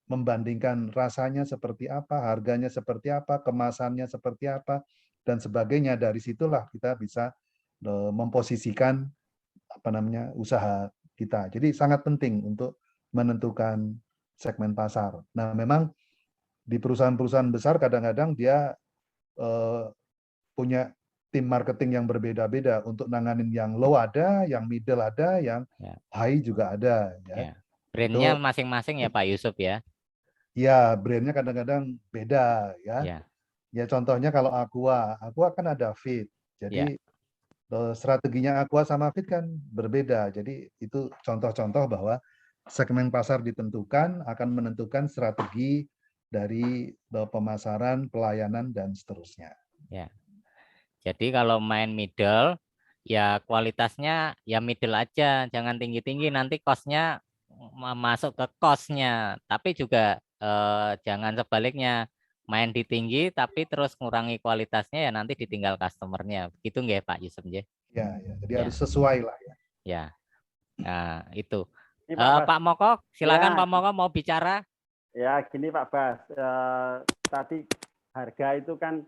membandingkan rasanya seperti apa, harganya seperti apa, kemasannya seperti apa, dan sebagainya. Dari situlah kita bisa memposisikan usaha kita. Jadi sangat penting untuk menentukan segmen pasar. Nah, memang di perusahaan-perusahaan besar kadang-kadang dia punya tim marketing yang berbeda-beda untuk nanganin yang low ada, yang middle ada, yang high juga ada. Ya. Brandnya masing-masing ya Pak Yusuf ya? Ya, brandnya kadang-kadang beda ya. Ya contohnya kalau Aqua kan ada Fit. Jadi strateginya Aqua sama Fit kan berbeda. Jadi itu contoh-contoh bahwa segmen pasar ditentukan akan menentukan strategi dari pemasaran, pelayanan, dan seterusnya. Ya. Jadi kalau main middle, ya kualitasnya ya middle aja, jangan tinggi-tinggi, nanti cost-nya masuk ke cost-nya. Tapi juga jangan sebaliknya, main di tinggi tapi terus ngurangi kualitasnya, ya nanti ditinggal customer-nya. Gitu nggak Pak Yusuf? Ya, jadi harus sesuai lah ya. Ya, nah itu. Ini Pak Moko, silakan ya, Pak Moko mau bicara. Ya gini Pak Bas, tadi harga itu kan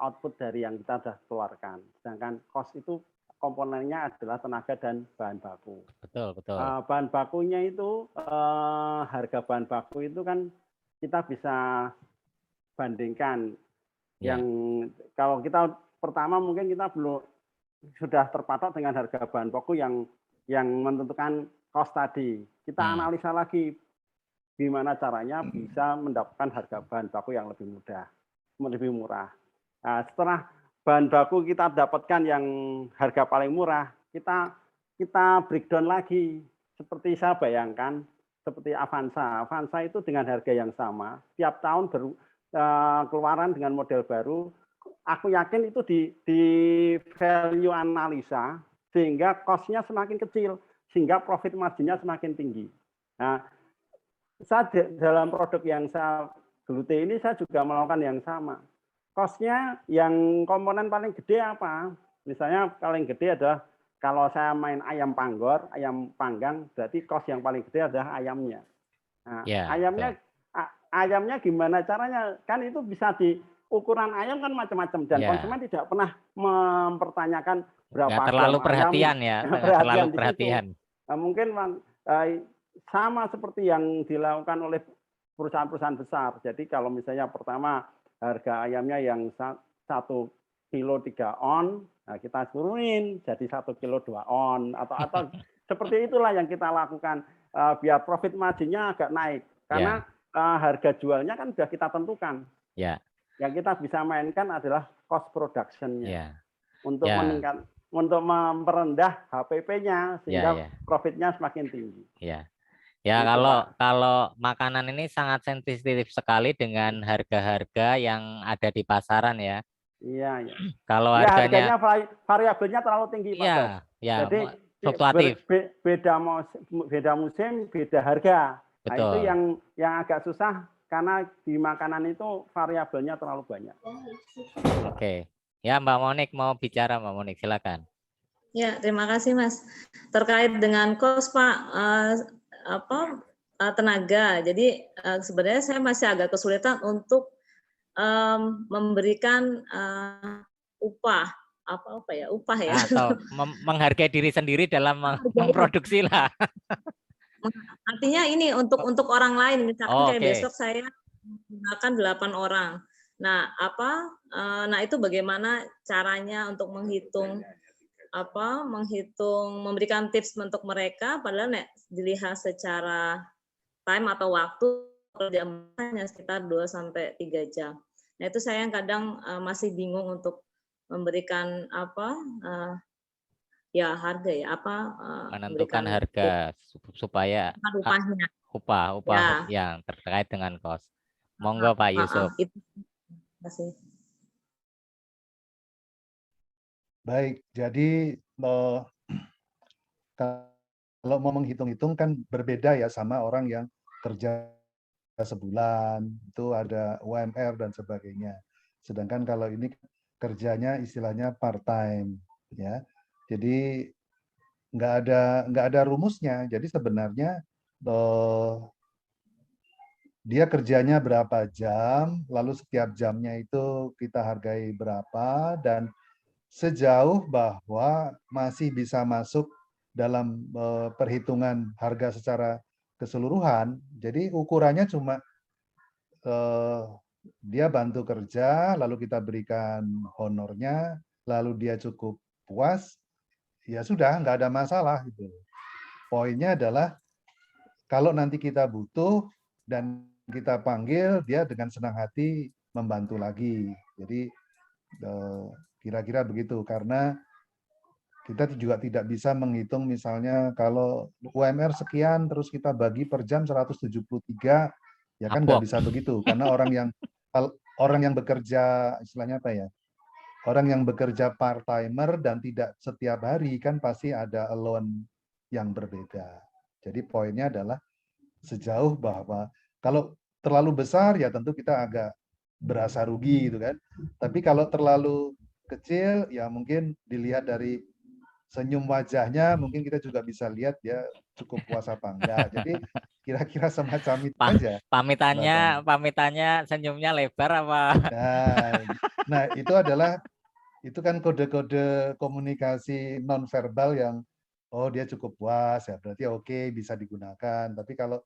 output dari yang kita sudah keluarkan, sedangkan cost itu komponennya adalah tenaga dan bahan baku. Betul, betul. Bahan bakunya itu, harga bahan baku itu kan kita bisa bandingkan. Yang kalau kita pertama mungkin kita belum sudah terpatok dengan harga bahan baku yang menentukan cost tadi. Kita analisa lagi gimana caranya bisa mendapatkan harga bahan baku yang lebih mudah, lebih murah. Nah, setelah bahan baku kita dapatkan yang harga paling murah, kita breakdown lagi. Seperti saya bayangkan, seperti Avanza. Avanza itu dengan harga yang sama, tiap tahun keluaran dengan model baru. Aku yakin itu di value analisa, sehingga cost-nya semakin kecil, sehingga profit margin-nya semakin tinggi. Nah, dalam produk yang saya geluti ini saya juga melakukan yang sama. Cost-nya yang komponen paling gede apa? Misalnya paling gede adalah kalau saya main ayam panggor, ayam panggang, berarti cost yang paling gede adalah ayamnya. Nah, ayamnya gimana caranya? Kan itu bisa ukuran ayam kan macam-macam dan konsumen tidak pernah mempertanyakan berapa terlalu perhatian ayam, ya, terlalu perhatian. Nah, mungkin sama seperti yang dilakukan oleh perusahaan-perusahaan besar. Jadi kalau misalnya pertama harga ayamnya yang 1 kilo 3 on, nah kita turunin jadi 1 kilo 2 on atau seperti itulah yang kita lakukan biar profit margin-nya agak naik. Karena harga jualnya kan sudah kita tentukan. Yang kita bisa mainkan adalah cost production-nya. Untuk meningkat. untuk memperendah HPP-nya Ya, sehingga ya, profitnya semakin tinggi. ya. Ya, Gitu, kalau Pak. makanan ini sangat sensitif sekali dengan harga-harga yang ada di pasaran ya. Iya, iya. Kalau Ya, harganya harganya variabelnya terlalu tinggi, Pak Bas. ya, ya Jadi fluktuatif, beda musim, beda harga. Nah, itu betul. yang agak susah karena di makanan itu variabelnya terlalu banyak. Oke. Ya, Mbak Monik mau bicara, Mbak Monik, silakan. Ya, terima kasih Mas. Terkait dengan kos Pak, tenaga. Jadi sebenarnya saya masih agak kesulitan untuk memberikan upah upah ya. Atau menghargai diri sendiri dalam memproduksi lah. Artinya ini untuk orang lain, misalkan kayak Oke. besok saya menggunakan 8 orang. Nah, nah itu bagaimana caranya untuk menghitung memberikan tips untuk mereka, padahal dilihat secara time atau waktu kerja hanya sekitar 2-3 jam. Nah, itu saya yang kadang masih bingung untuk memberikan harga ya, Menentukan memberikan harga supaya upahnya. upah yang terkait dengan kos. Monggo Pak Yusuf. Itu. Terima kasih. Baik, jadi kalau mau menghitung-hitung kan berbeda ya sama orang yang kerja sebulan, itu ada UMR dan sebagainya. Sedangkan kalau ini kerjanya istilahnya part-time, ya. Jadi nggak ada rumusnya. Jadi sebenarnya dia kerjanya berapa jam, lalu setiap jamnya itu kita hargai berapa, dan sejauh bahwa masih bisa masuk dalam perhitungan harga secara keseluruhan. Jadi ukurannya cuma dia bantu kerja, lalu kita berikan honornya, lalu dia cukup puas, ya sudah, nggak ada masalah. Gitu. Poinnya adalah kalau nanti kita butuh dan kita panggil, dia dengan senang hati membantu lagi. Jadi kira-kira begitu, karena kita juga tidak bisa menghitung misalnya kalau UMR sekian terus kita bagi per jam 173, ya kan nggak bisa begitu, karena orang yang bekerja istilahnya apa ya, orang yang bekerja part timer dan tidak setiap hari kan pasti ada allowance yang berbeda. Jadi poinnya adalah sejauh bahwa kalau terlalu besar ya tentu kita agak berasa rugi gitu kan. Tapi kalau terlalu kecil ya mungkin dilihat dari senyum wajahnya, mungkin kita juga bisa lihat dia cukup puas apa enggak. Jadi kira-kira semacam itu aja. Pamitannya senyumnya lebar apa? Nah itu kan kode-kode komunikasi nonverbal yang dia cukup puas ya berarti oke, bisa digunakan. Tapi kalau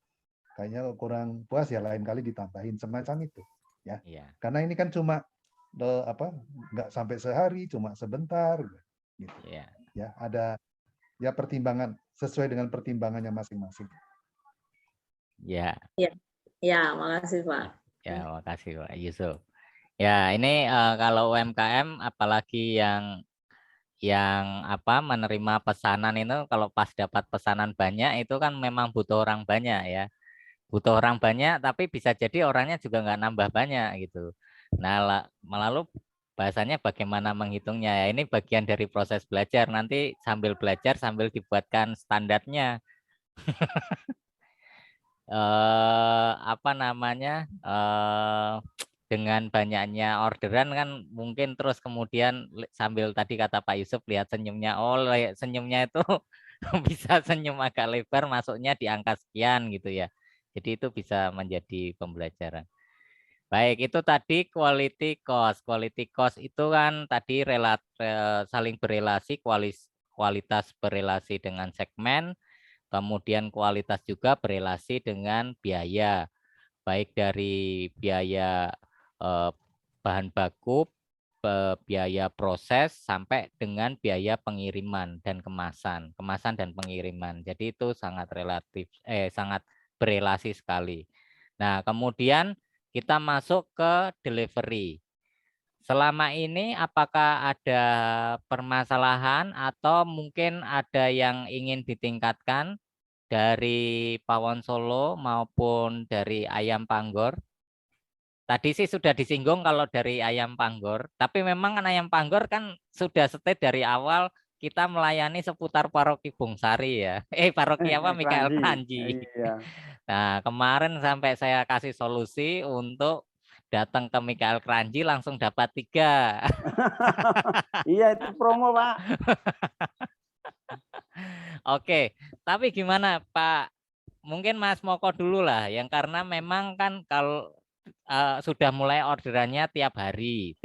kayaknya kurang puas ya lain kali ditambahin semacam itu ya. Karena ini kan cuma nggak sampai sehari, cuma sebentar gitu. Ya ada ya pertimbangan sesuai dengan pertimbangannya masing-masing. Ya, makasih Pak. Ya, makasih Pak Yusuf. Ya, ini kalau UMKM apalagi yang menerima pesanan itu, kalau pas dapat pesanan banyak itu kan memang butuh orang banyak ya. Butuh orang banyak tapi bisa jadi orangnya juga nggak nambah banyak gitu. Nah, lalu bahasanya bagaimana menghitungnya ya, ini bagian dari proses belajar, nanti sambil belajar sambil dibuatkan standarnya. Dengan banyaknya orderan kan mungkin terus kemudian sambil tadi kata Pak Yusuf lihat senyumnya, senyumnya itu bisa senyum agak lebar masuknya di angka sekian gitu ya. Jadi itu bisa menjadi pembelajaran. Baik, itu tadi quality cost. Quality cost itu kan tadi saling berelasi, kualitas berelasi dengan segmen, kemudian kualitas juga berelasi dengan biaya, baik dari biaya bahan baku, biaya proses, sampai dengan biaya pengiriman dan kemasan dan pengiriman. Jadi itu sangat sangat berelasi sekali. Nah, kemudian kita masuk ke delivery. selama ini apakah ada permasalahan atau mungkin ada yang ingin ditingkatkan dari Pawon Solo maupun dari Ayam Panggor? Tadi sih sudah disinggung kalau dari Ayam Panggor, tapi memang kan Ayam Panggor kan sudah stay dari awal kita melayani seputar paroki Bungsari ya. Paroki apa Mikael Kranji. Iya. Nah, kemarin sampai saya kasih solusi untuk datang ke Mikael Kranji langsung dapat 3. Iya, itu promo, Pak. Oke, tapi gimana Pak? Mungkin Mas Moko dulu lah, yang karena memang kan kalau sudah mulai orderannya tiap hari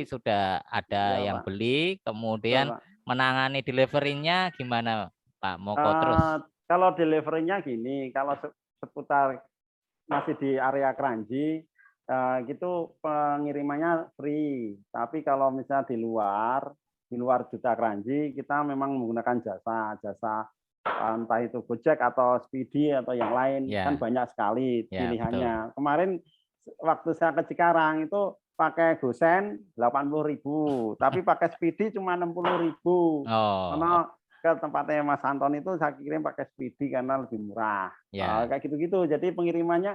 sudah ada Iya, yang Pak. beli, Betul, kemudian Pak. menangani deliverynya gimana Pak Moko terus? Kalau deliverynya gini, kalau seputar masih di area Kranji, gitu pengirimannya free. Tapi kalau misalnya di luar Duta Kranji, kita memang menggunakan jasa entah itu Gojek atau Speedy atau yang lain, Ya. kan banyak sekali Ya, pilihannya. Kemarin waktu saya ke Cikarang itu pakai Gosen 80.000, tapi pakai Speedy cuma 60.000. Oh, Karena ke tempatnya Mas Anton itu saya kirim pakai Speedy karena lebih murah. ya, Kayak gitu-gitu. Jadi pengirimannya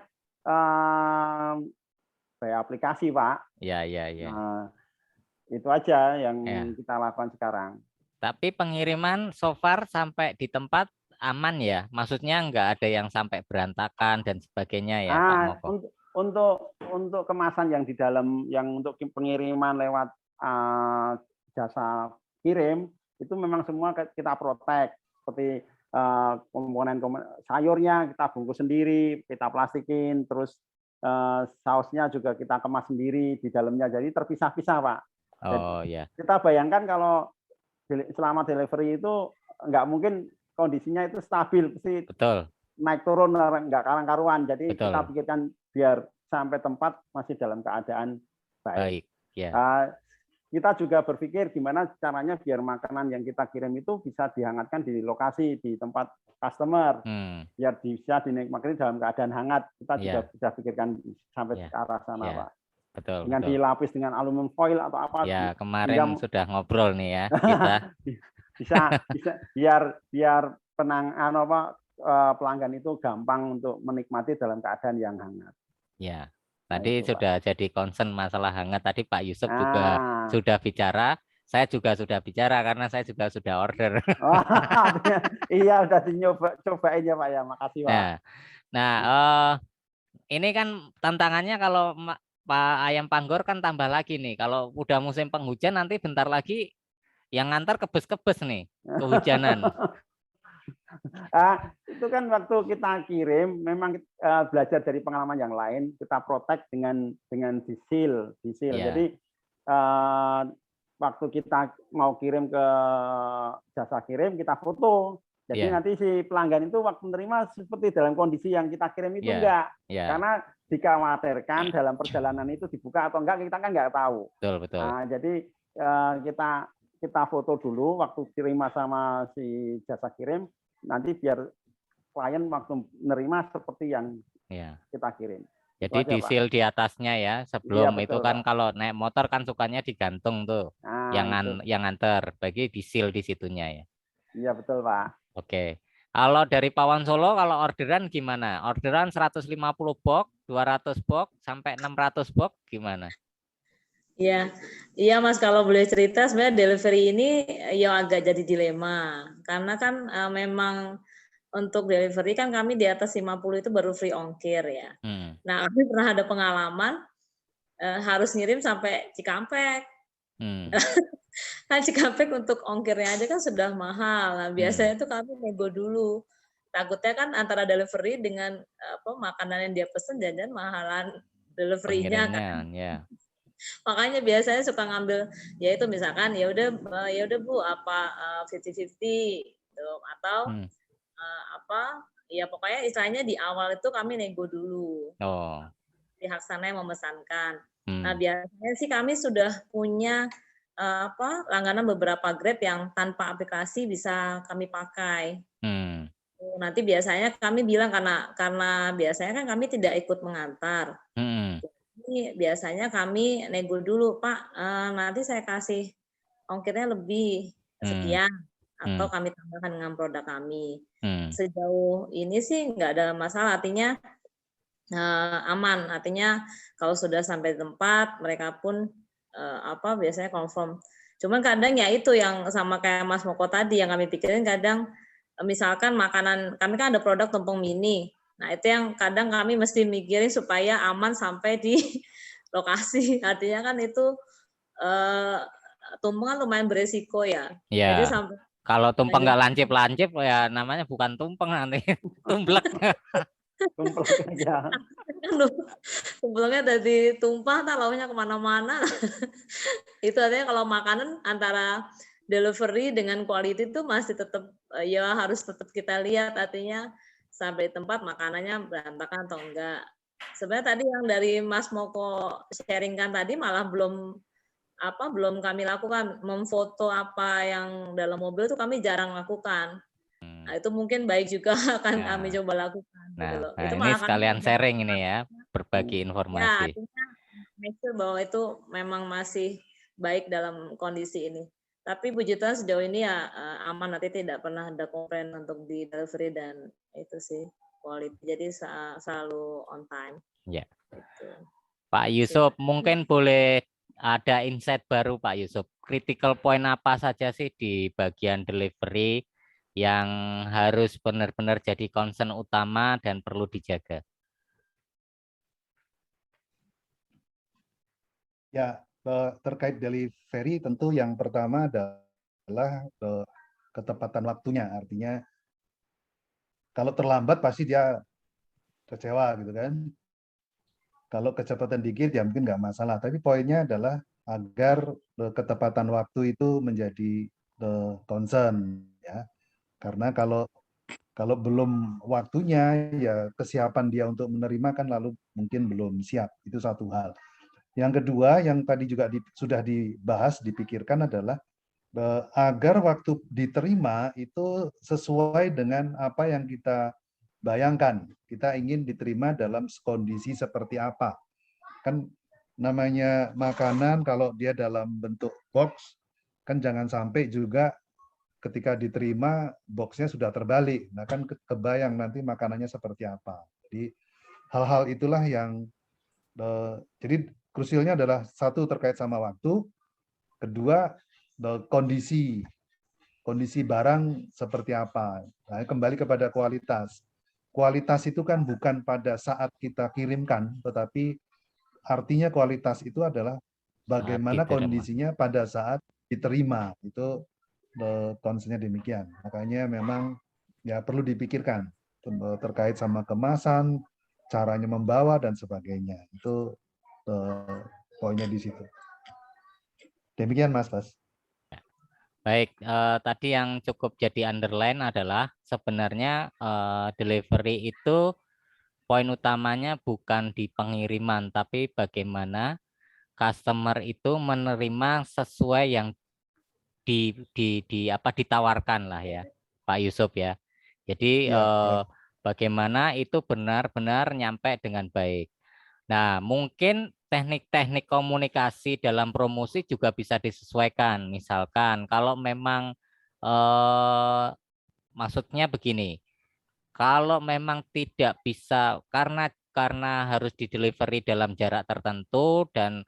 by aplikasi, Pak. ya. Nah, itu aja yang Ya. kita lakukan sekarang. Tapi pengiriman so far sampai di tempat aman ya? Maksudnya nggak ada yang sampai berantakan dan sebagainya ya Pak Moko? Untuk kemasan yang di dalam, yang untuk pengiriman lewat jasa kirim, itu memang semua kita protek. Seperti komponen sayurnya kita bungkus sendiri, kita plastikin, terus sausnya juga kita kemas sendiri di dalamnya. Jadi terpisah-pisah, Pak. Oh ya. Kita bayangkan kalau selama delivery itu nggak mungkin kondisinya itu stabil, pasti Betul. naik turun nggak karang-karuan. Jadi Betul. kita pikirkan biar sampai tempat masih dalam keadaan baik. Ya. Kita juga berpikir gimana caranya biar makanan yang kita kirim itu bisa dihangatkan di lokasi, di tempat customer, biar bisa dinikmati dalam keadaan hangat. Kita juga bisa pikirkan sampai ke arah sana, Pak. Betul. Dengan dilapis dengan aluminium foil atau apa. Ya, kemarin sudah ngobrol nih ya kita. bisa biar pelanggan itu gampang untuk menikmati dalam keadaan yang hangat. Ya, tadi sudah Pak. Jadi concern masalah hangat. Tadi Pak Yusuf juga sudah bicara. Saya juga sudah bicara karena saya juga sudah order. Iya, udah cobain ya Pak ya. Makasih Pak. Nah, ini kan tantangannya kalau Pak Ayam Panggor kan tambah lagi nih. Kalau udah musim penghujan nanti bentar lagi yang ngantar kebes-kebes nih, kehujanan. Itu kan waktu kita kirim memang belajar dari pengalaman yang lain, kita protect dengan disil. Jadi waktu kita mau kirim ke jasa kirim kita foto. Jadi nanti si pelanggan itu waktu menerima seperti dalam kondisi yang kita kirim itu enggak. Karena dikhawatirkan dalam perjalanan itu dibuka atau enggak kita kan nggak tahu. Betul. Nah, jadi kita foto dulu waktu terima sama si jasa kirim, nanti biar klien waktu menerima seperti yang kita kirim. Jadi disil di atasnya ya, sebelum itu kan Pak. Kalau naik motor kan sukanya digantung tuh, yang nganter, bagi disil di situnya ya. Iya betul Pak. Oke. Kalau dari Pawon Solo kalau orderan gimana? Orderan 150 box, 200 box sampai 600 box gimana? Iya Mas, kalau boleh cerita sebenarnya delivery ini yang agak jadi dilema. Karena kan memang untuk delivery kan kami di atas 50 itu baru free ongkir ya. Nah, kami pernah ada pengalaman harus ngirim sampai Cikampek. Kan Cikampek untuk ongkirnya aja kan sudah mahal. Nah, biasanya itu kami nego dulu. Takutnya kan antara delivery dengan makanan yang dia pesen jangan mahalan delivery-nya kan. Makanya biasanya suka ngambil ya itu misalkan ya udah Bu 50-50 gitu atau ya pokoknya istilahnya di awal itu kami nego dulu. Pihak sana yang memesankan. Nah, biasanya sih kami sudah punya langganan beberapa Grab yang tanpa aplikasi bisa kami pakai. Nanti biasanya kami bilang karena biasanya kan kami tidak ikut mengantar. ini biasanya kami nego dulu, Pak, nanti saya kasih ongkirnya lebih sekian, atau kami tambahkan dengan produk kami. Sejauh ini sih nggak ada masalah, artinya aman, artinya kalau sudah sampai tempat mereka pun biasanya confirm. Cuman kadang ya itu yang sama kayak Mas Moko tadi yang kami pikirin, kadang misalkan makanan kami kan ada produk tumpeng mini. Nah, itu yang kadang kami mesti mikirin supaya aman sampai di lokasi. Artinya kan itu tumpeng kan lumayan beresiko ya. Jadi Ya, sampai kalau tumpeng nggak lancip-lancip ya namanya bukan tumpeng nanti, tumblek. Tumplek aja. Tumpengnya dari tumpah, tak lauknya kemana-mana. Itu artinya kalau makanan antara delivery dengan quality itu masih tetap ya harus tetap kita lihat, artinya sampai tempat makanannya berantakan atau enggak. Sebenarnya tadi yang dari Mas Moko sharingkan tadi malah belum kami lakukan, memfoto apa yang dalam mobil itu kami jarang lakukan. Nah, itu mungkin baik juga akan kami coba lakukan. Gitu loh. Nah, Itu ini malah sekalian sharing ini ya, berbagi ya, informasi. artinya make sure bahwa itu memang masih baik dalam kondisi ini. Tapi puji Tuhan sejauh ini ya aman, nanti tidak pernah ada komplain untuk di delivery dan itu sih quality. Jadi selalu on time. Ya. Gitu. Pak Yusuf, mungkin boleh ada insight baru Pak Yusuf. Critical point apa saja sih di bagian delivery yang harus benar-benar jadi concern utama dan perlu dijaga? Ya, terkait delivery tentu yang pertama adalah ketepatan waktunya. Artinya kalau terlambat pasti dia kecewa gitu kan. Kalau kecepatan dikit ya mungkin nggak masalah. Tapi poinnya adalah agar ketepatan waktu itu menjadi concern ya. Karena kalau belum waktunya ya kesiapan dia untuk menerima kan lalu mungkin belum siap. Itu satu hal. Yang kedua yang tadi juga sudah dibahas, dipikirkan adalah agar waktu diterima itu sesuai dengan apa yang kita bayangkan. Kita ingin diterima dalam kondisi seperti apa. Kan namanya makanan kalau dia dalam bentuk box, kan jangan sampai juga ketika diterima boxnya sudah terbalik. Nah kan kebayang nanti makanannya seperti apa. Jadi hal-hal itulah yang jadi krusialnya adalah satu terkait sama waktu, kedua kondisi barang seperti apa. Nah, kembali kepada kualitas. Kualitas itu kan bukan pada saat kita kirimkan, tetapi artinya kualitas itu adalah bagaimana kondisinya pada saat diterima. Itu konsepnya demikian. Makanya memang ya perlu dipikirkan terkait sama kemasan, caranya membawa dan sebagainya. Itu poinnya di situ. Demikian Mas Bas. Baik, tadi yang cukup jadi underline adalah sebenarnya delivery itu poin utamanya bukan di pengiriman, tapi bagaimana customer itu menerima sesuai yang ditawarkan lah ya, Pak Yusuf ya. Jadi bagaimana itu benar-benar nyampe dengan baik. Nah, mungkin teknik-teknik komunikasi dalam promosi juga bisa disesuaikan. Misalkan kalau memang maksudnya begini, kalau memang tidak bisa karena harus didelivery dalam jarak tertentu dan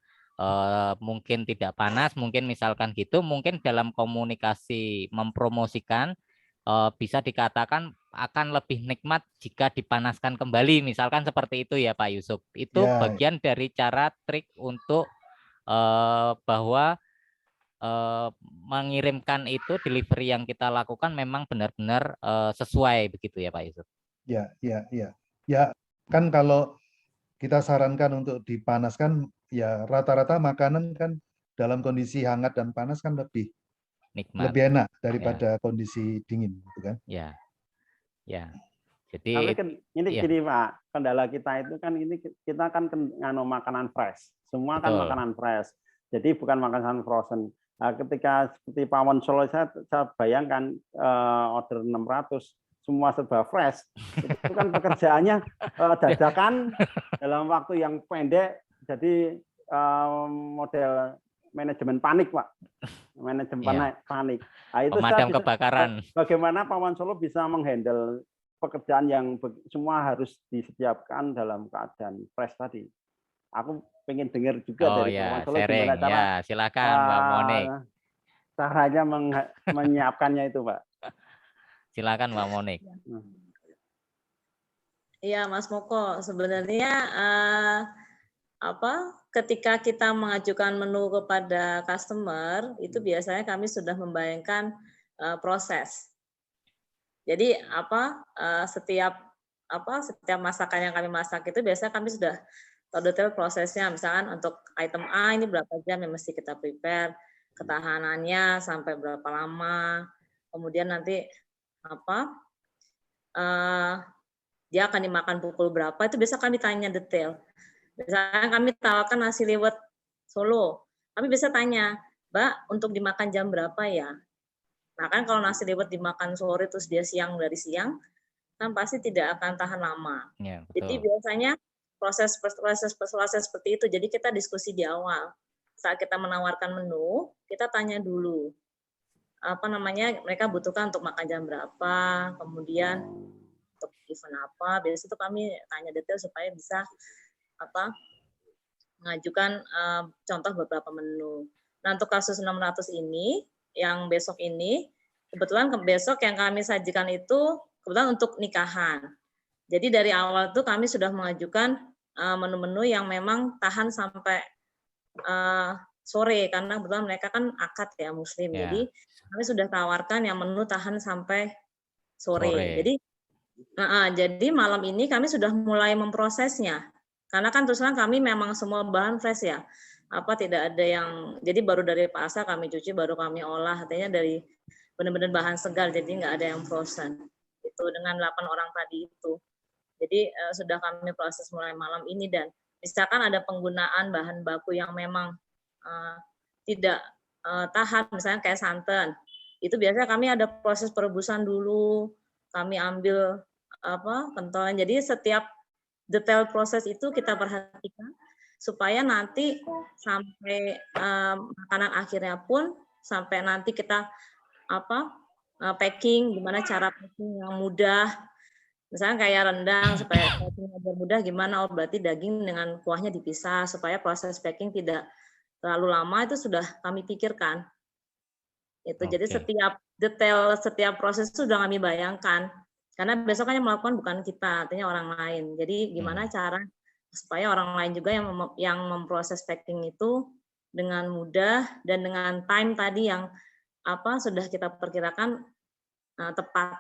mungkin tidak panas, mungkin misalkan gitu, mungkin dalam komunikasi mempromosikan bisa dikatakan akan lebih nikmat jika dipanaskan kembali, misalkan seperti itu ya Pak Yusuf. Itu bagian dari cara trik untuk bahwa mengirimkan itu delivery yang kita lakukan memang benar-benar sesuai begitu ya Pak Yusuf. Ya, kan kalau kita sarankan untuk dipanaskan, ya rata-rata makanan kan dalam kondisi hangat dan panas kan lebih enak daripada kondisi dingin, gitu kan? Ya. Jadi tapi kan ini gini Pak, kendala kita itu kan ini kita kan ngano makanan fresh, semua kan makanan fresh, jadi bukan makanan frozen. Nah, ketika seperti Pak Wonsolo saya bayangkan order 600 semua serba fresh, itu kan pekerjaannya dadakan dalam waktu yang pendek jadi model manajemen panik, Pak. Manajemen panik. Nah, itu Pemadam saya bisa, kebakaran. bagaimana Paman Solo bisa menghandle pekerjaan yang semua harus disiapkan dalam keadaan fresh tadi. Aku pengen dengar juga Oh dari ya, Paman Solo sharing. gimana cara Ya, silakan Mbak Monik. caranya menyiapkannya itu, Pak. Silakan Mbak Monik. Iya, Mas Moko, sebenarnya ketika kita mengajukan menu kepada customer, itu biasanya kami sudah membayangkan proses. Jadi setiap masakan yang kami masak itu biasanya kami sudah tahu detail prosesnya. Misalkan untuk item A ini berapa jam yang mesti kita prepare, ketahanannya sampai berapa lama, kemudian nanti dia akan dimakan pukul berapa, itu biasa kami tanya detail. Misalnya kami tawarkan nasi liwet Solo, kami bisa tanya, Mbak, untuk dimakan jam berapa ya? Nah kan kalau nasi liwet dimakan sore terus dia dari siang, kan pasti tidak akan tahan lama. Ya, jadi biasanya proses seperti itu. Jadi kita diskusi di awal. Saat kita menawarkan menu, kita tanya dulu mereka butuhkan untuk makan jam berapa, kemudian untuk event apa. Biasanya itu kami tanya detail supaya bisa mengajukan contoh beberapa menu. Nah, untuk kasus 600 ini, yang besok ini, kebetulan besok yang kami sajikan itu kebetulan untuk nikahan. Jadi dari awal tuh kami sudah mengajukan menu-menu yang memang tahan sampai sore, karena kebetulan mereka kan akad ya Muslim. Yeah. Jadi kami sudah tawarkan yang menu tahan sampai sore. Jadi malam ini kami sudah mulai memprosesnya. Karena kan terus terang kami memang semua bahan fresh ya. Tidak ada yang, jadi baru dari pasar kami cuci, baru kami olah, artinya dari benar-benar bahan segar, jadi nggak ada yang frozen. Itu dengan 8 orang tadi itu. Jadi sudah kami proses mulai malam ini, dan misalkan ada penggunaan bahan baku yang memang tidak tahan, misalnya kayak santan, itu biasanya kami ada proses perebusan dulu, kami ambil kentolan. Jadi setiap detail proses itu kita perhatikan supaya nanti sampai makanan akhirnya pun sampai nanti kita packing, gimana cara packing yang mudah. Misalnya kayak rendang supaya packing agar mudah gimana? Berarti daging dengan kuahnya dipisah supaya proses packing tidak terlalu lama, itu sudah kami pikirkan. Itu jadi setiap detail, setiap proses itu sudah kami bayangkan. Karena besok kan yang melakukan bukan kita, artinya orang lain. Jadi gimana cara supaya orang lain juga yang memproses packing itu dengan mudah dan dengan time tadi yang sudah kita perkirakan tepat.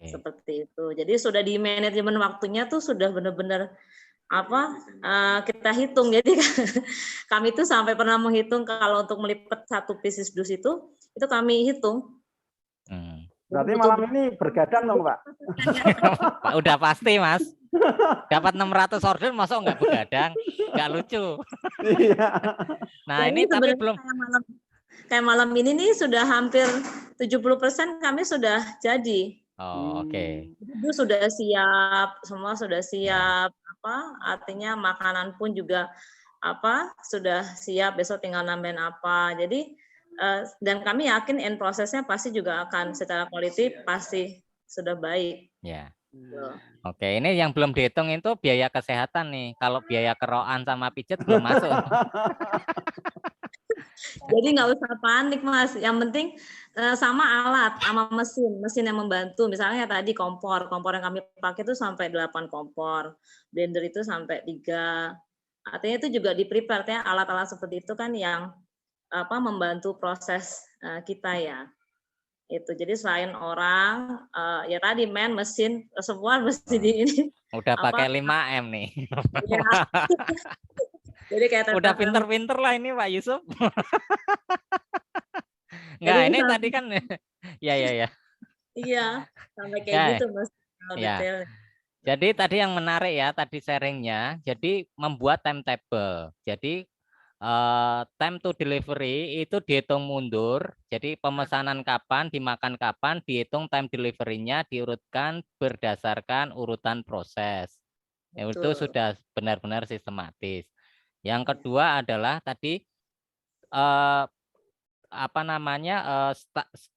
Seperti itu. Jadi sudah di manajemen waktunya tuh sudah benar-benar kita hitung. Jadi kami tuh sampai pernah menghitung kalau untuk melipat satu pieces dus itu kami hitung. Berarti malam ini bergadang dong, Pak? Pak, udah pasti, Mas. Dapat 600 order, masa nggak begadang? Nggak lucu. Iya. Nah, ini tapi belum. Kayak malam ini nih sudah hampir 70% kami sudah jadi. Oh, oke. Itu sudah siap, semua sudah siap. Artinya makanan pun juga sudah siap, besok tinggal nambahin apa. Jadi dan kami yakin end prosesnya pasti juga akan secara quality pasti sudah baik. Ya. Oke, ini yang belum dihitung itu biaya kesehatan nih. Kalau biaya kerokan sama pijet belum masuk. Jadi nggak usah panik, Mas. Yang penting sama alat, sama mesin yang membantu. Misalnya tadi kompor yang kami pakai itu sampai 8 kompor, blender itu sampai 3. Artinya itu juga di-prepare ya, alat-alat seperti itu kan yang membantu proses kita ya. Itu jadi selain orang ya tadi mesin semua mesti di ini. Udah pakai 5M nih. Ya. Jadi kayak udah pinter-pinter lah ini Pak Yusuf. Enggak, ini tadi kan ya. Iya, sampai kayak gitu Mas. Ya. Jadi tadi yang menarik ya, tadi sharingnya, jadi membuat timetable. Jadi time to delivery itu dihitung mundur. Jadi pemesanan kapan, dimakan kapan, dihitung time delivery-nya, diurutkan berdasarkan urutan proses. Itu Betul. sudah benar-benar sistematis. Yang kedua adalah tadi apa namanya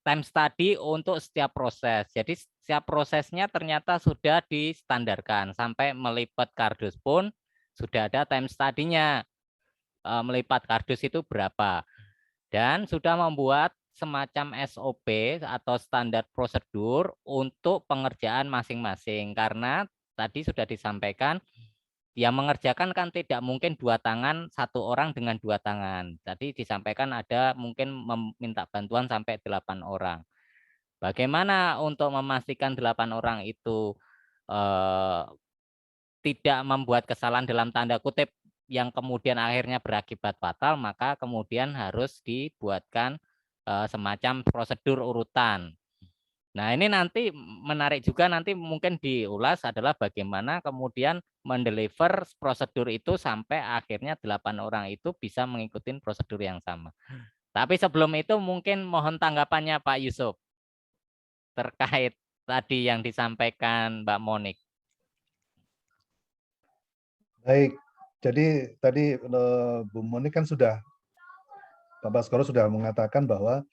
time study untuk setiap proses. Jadi setiap prosesnya ternyata sudah distandarkan sampai melipat kardus pun sudah ada time study-nya. Melipat kardus itu berapa dan sudah membuat semacam SOP atau standar prosedur untuk pengerjaan masing-masing karena tadi sudah disampaikan yang mengerjakan kan tidak mungkin 2 tangan, 1 orang dengan 2 tangan. Tadi disampaikan ada mungkin meminta bantuan sampai 8 orang. Bagaimana untuk memastikan 8 orang itu tidak membuat kesalahan dalam tanda kutip yang kemudian akhirnya berakibat fatal, maka kemudian harus dibuatkan semacam prosedur urutan. Nah, ini nanti menarik juga nanti mungkin diulas adalah bagaimana kemudian mendeliver prosedur itu sampai akhirnya 8 orang itu bisa mengikuti prosedur yang sama. Tapi sebelum itu mungkin mohon tanggapannya Pak Yusuf terkait tadi yang disampaikan Mbak Monik. Baik, jadi tadi Bu Monik kan Pak Baskoro sudah mengatakan bahwa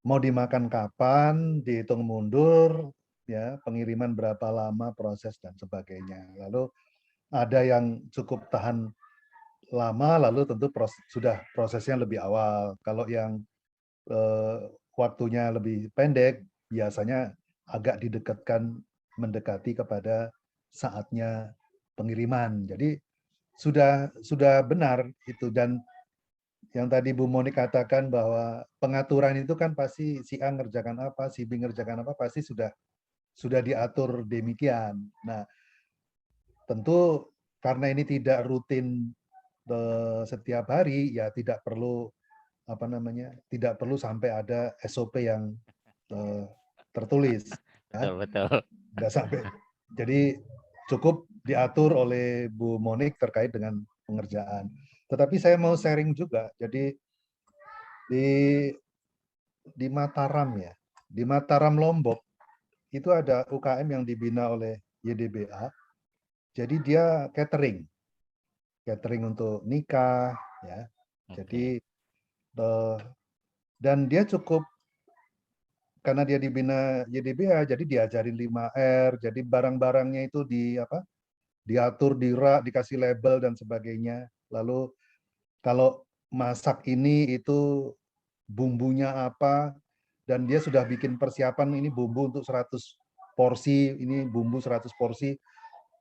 mau dimakan kapan, dihitung mundur, ya pengiriman berapa lama, proses dan sebagainya. Lalu ada yang cukup tahan lama, lalu tentu prosesnya lebih awal. Kalau yang waktunya lebih pendek, biasanya agak mendekati kepada saatnya pengiriman. Jadi sudah benar itu. Dan yang tadi Bu Monik katakan bahwa pengaturan itu kan pasti si A ngerjakan apa, si B ngerjakan apa, pasti sudah diatur demikian. Nah, tentu karena ini tidak rutin setiap hari, ya tidak perlu tidak perlu sampai ada SOP yang tertulis. Betul, betul. Nggak sampai. Jadi cukup diatur oleh Bu Monik terkait dengan pengerjaan. Tetapi saya mau sharing juga. Jadi di Mataram ya, di Mataram Lombok itu ada UKM yang dibina oleh YDBA. Jadi dia catering untuk nikah, ya. Jadi dan dia cukup karena dia dibina YDBA, jadi diajarin 5R, jadi barang-barangnya itu diatur, dirak, dikasih label dan sebagainya. Lalu kalau masak ini itu bumbunya apa, dan dia sudah bikin persiapan ini bumbu untuk 100 porsi, ini bumbu 100 porsi,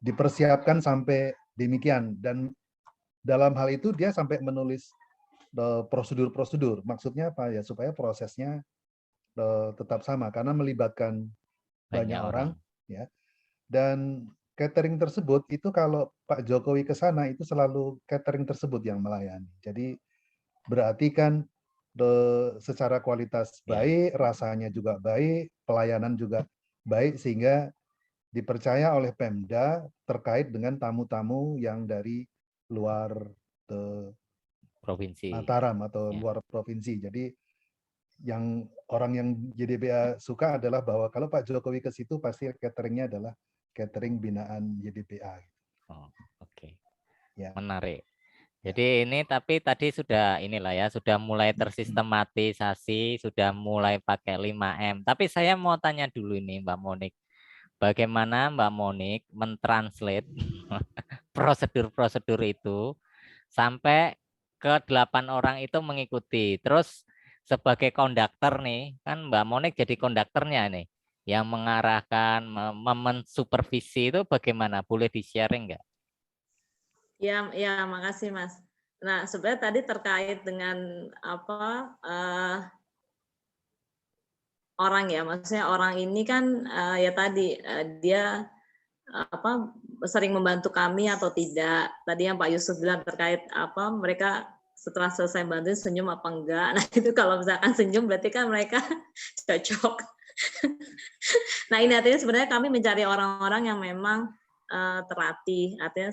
dipersiapkan sampai demikian. Dan dalam hal itu dia sampai menulis prosedur-prosedur. Maksudnya apa ya? Supaya prosesnya tetap sama karena melibatkan banyak orang, ya. Dan catering tersebut itu kalau Pak Jokowi ke sana itu selalu catering tersebut yang melayani. Jadi berarti kan secara kualitas baik, rasanya juga baik, pelayanan juga baik sehingga dipercaya oleh Pemda terkait dengan tamu-tamu yang dari luar provinsi Mataram atau luar provinsi. Jadi orang yang YDBA suka adalah bahwa kalau Pak Jokowi ke situ pasti cateringnya adalah catering binaan YDBA. Oh, oke. Ya. Menarik. Jadi ini tapi tadi sudah inilah ya, sudah mulai tersistematisasi, sudah mulai pakai 5M. Tapi saya mau tanya dulu ini Mbak Monik. Bagaimana Mbak Monik mentranslate prosedur-prosedur itu sampai ke 8 orang itu mengikuti. Terus sebagai konduktor nih, kan Mbak Monik jadi konduktornya nih, yang mengarahkan, mensupervisi itu bagaimana? Boleh di-sharing nggak? Ya, makasih Mas. Nah, sebenarnya tadi terkait dengan orang ya, maksudnya orang ini kan ya tadi dia sering membantu kami atau tidak. Tadi yang Pak Yusuf bilang terkait mereka setelah selesai bantuin senyum apa enggak. Nah, itu kalau misalkan senyum berarti kan mereka cocok. Nah, ini artinya sebenarnya kami mencari orang-orang yang memang terlatih, artinya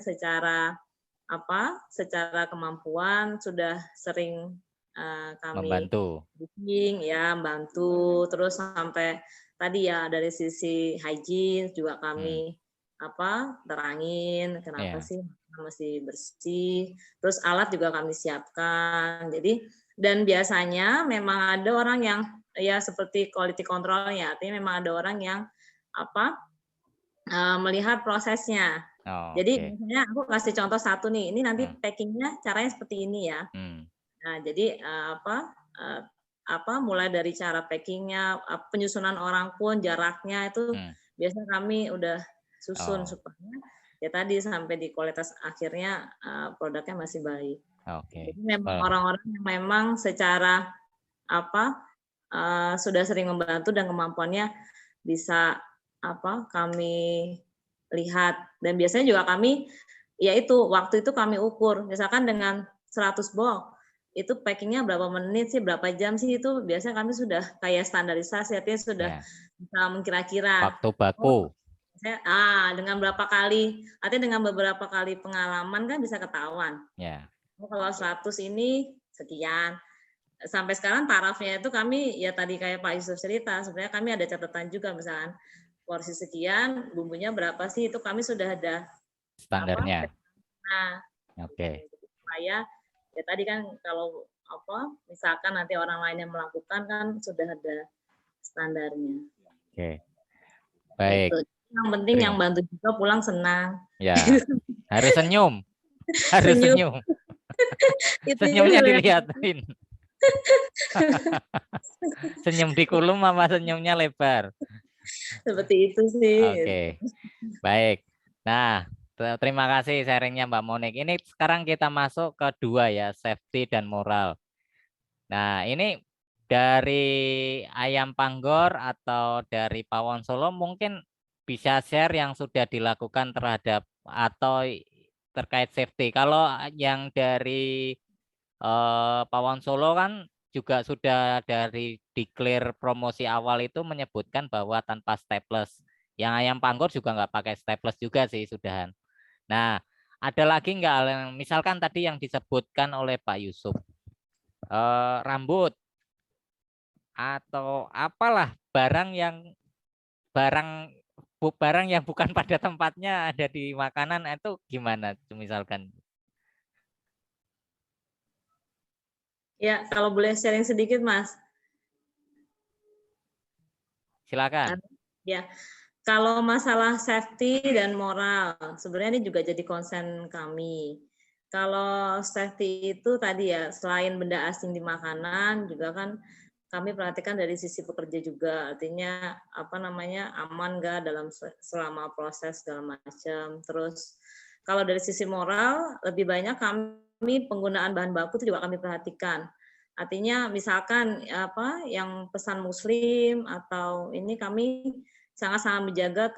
secara kemampuan sudah sering kami membantu, bantu, terus sampai tadi ya dari sisi hygiene juga kami terangin, kenapa Iya. sih mesti bersih, terus alat juga kami siapkan. Jadi dan biasanya memang ada orang yang ya seperti quality control-nya, artinya memang ada orang yang melihat prosesnya. Oh, Jadi oke. misalnya aku kasih contoh satu nih, ini nanti Hmm. packing-nya caranya seperti ini ya. Hmm. Nah, jadi mulai dari cara packing-nya, penyusunan orang pun jaraknya itu Hmm. biasanya kami udah susun Oh. supaya ya tadi sampai di kualitas akhirnya produknya masih baik. Oke. Jadi memang orang-orang yang memang secara sudah sering membantu dan kemampuannya bisa kami lihat, dan biasanya juga kami yaitu waktu itu kami ukur misalkan dengan 100 box itu packingnya berapa menit sih, berapa jam sih, itu biasanya kami sudah kayak standarisasi, artinya sudah bisa mengkira-kira waktu baku. Dengan berapa kali, artinya dengan beberapa kali pengalaman kan bisa ketahuan. Kalau 100 ini sekian. Sampai sekarang tarafnya itu kami ya tadi kayak Pak Yusuf cerita, sebenarnya kami ada catatan juga, misalkan porsi sekian, bumbunya berapa sih, itu kami sudah ada standarnya. Oke. Supaya ya tadi kan kalau misalkan nanti orang lain yang melakukan kan sudah ada standarnya. Oke. Baik. Itu. Yang penting yang bantu juga pulang senang. Ya. Harus senyum. Harus senyum. Senyumnya dilihatin. Senyum di kulum apa senyumnya lebar? Seperti itu sih. Oke. Baik. Nah, terima kasih sharingnya Mbak Monik. Ini sekarang kita masuk ke 2 ya, safety dan moral. Nah, ini dari Ayam Panggor atau dari Pawon Solo mungkin bisa share yang sudah dilakukan terhadap atau terkait safety. Kalau yang dari Pawon Solo kan juga sudah dari declare promosi awal itu menyebutkan bahwa tanpa staples. Yang Ayam Panggor juga nggak pakai staples juga sih sudahan. Nah, ada lagi nggak misalkan tadi yang disebutkan oleh Pak Yusuf, rambut atau apalah barang yang bukan pada tempatnya ada di makanan, itu gimana misalkan? Ya, kalau boleh sharing sedikit, Mas. Silakan. Ya, kalau masalah safety dan moral, sebenarnya ini juga jadi concern kami. Kalau safety itu tadi ya, selain benda asing di makanan, juga kan kami perhatikan dari sisi pekerja juga, artinya aman nggak dalam selama proses segala macam. Terus kalau dari sisi moral, lebih banyak kami penggunaan bahan baku itu juga kami perhatikan. Artinya misalkan yang pesan muslim atau ini kami sangat-sangat menjaga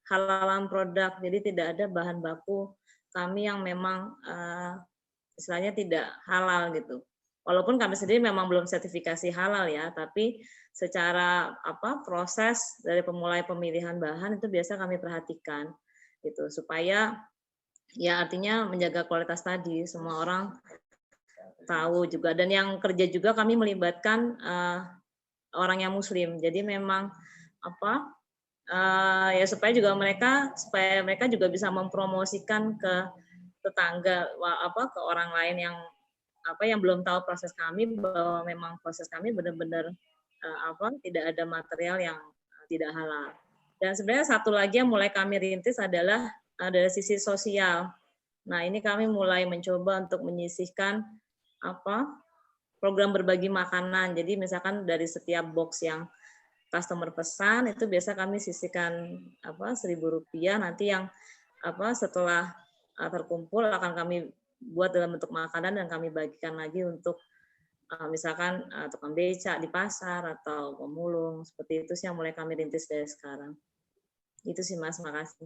kehalalan produk, jadi tidak ada bahan baku kami yang memang istilahnya tidak halal gitu. Walaupun kami sendiri memang belum sertifikasi halal ya, tapi secara proses dari pemulai pemilihan bahan itu biasa kami perhatikan gitu, supaya ya artinya menjaga kualitas tadi, semua orang tahu juga. Dan yang kerja juga kami melibatkan orang yang muslim, jadi memang ya supaya mereka juga bisa mempromosikan ke tetangga, ke orang lain yang belum tahu proses kami, bahwa memang proses kami benar-benar tidak ada material yang tidak halal. Dan sebenarnya satu lagi yang mulai kami rintis adalah dari sisi sosial. Nah, ini kami mulai mencoba untuk menyisihkan program berbagi makanan. Jadi misalkan dari setiap box yang customer pesan itu biasa kami sisihkan Rp1.000, nanti yang setelah terkumpul akan kami buat dalam bentuk makanan dan kami bagikan lagi untuk misalkan tukang becak di pasar atau pemulung. Seperti itu sih yang mulai kami rintis dari sekarang. Itu sih Mas, makasih.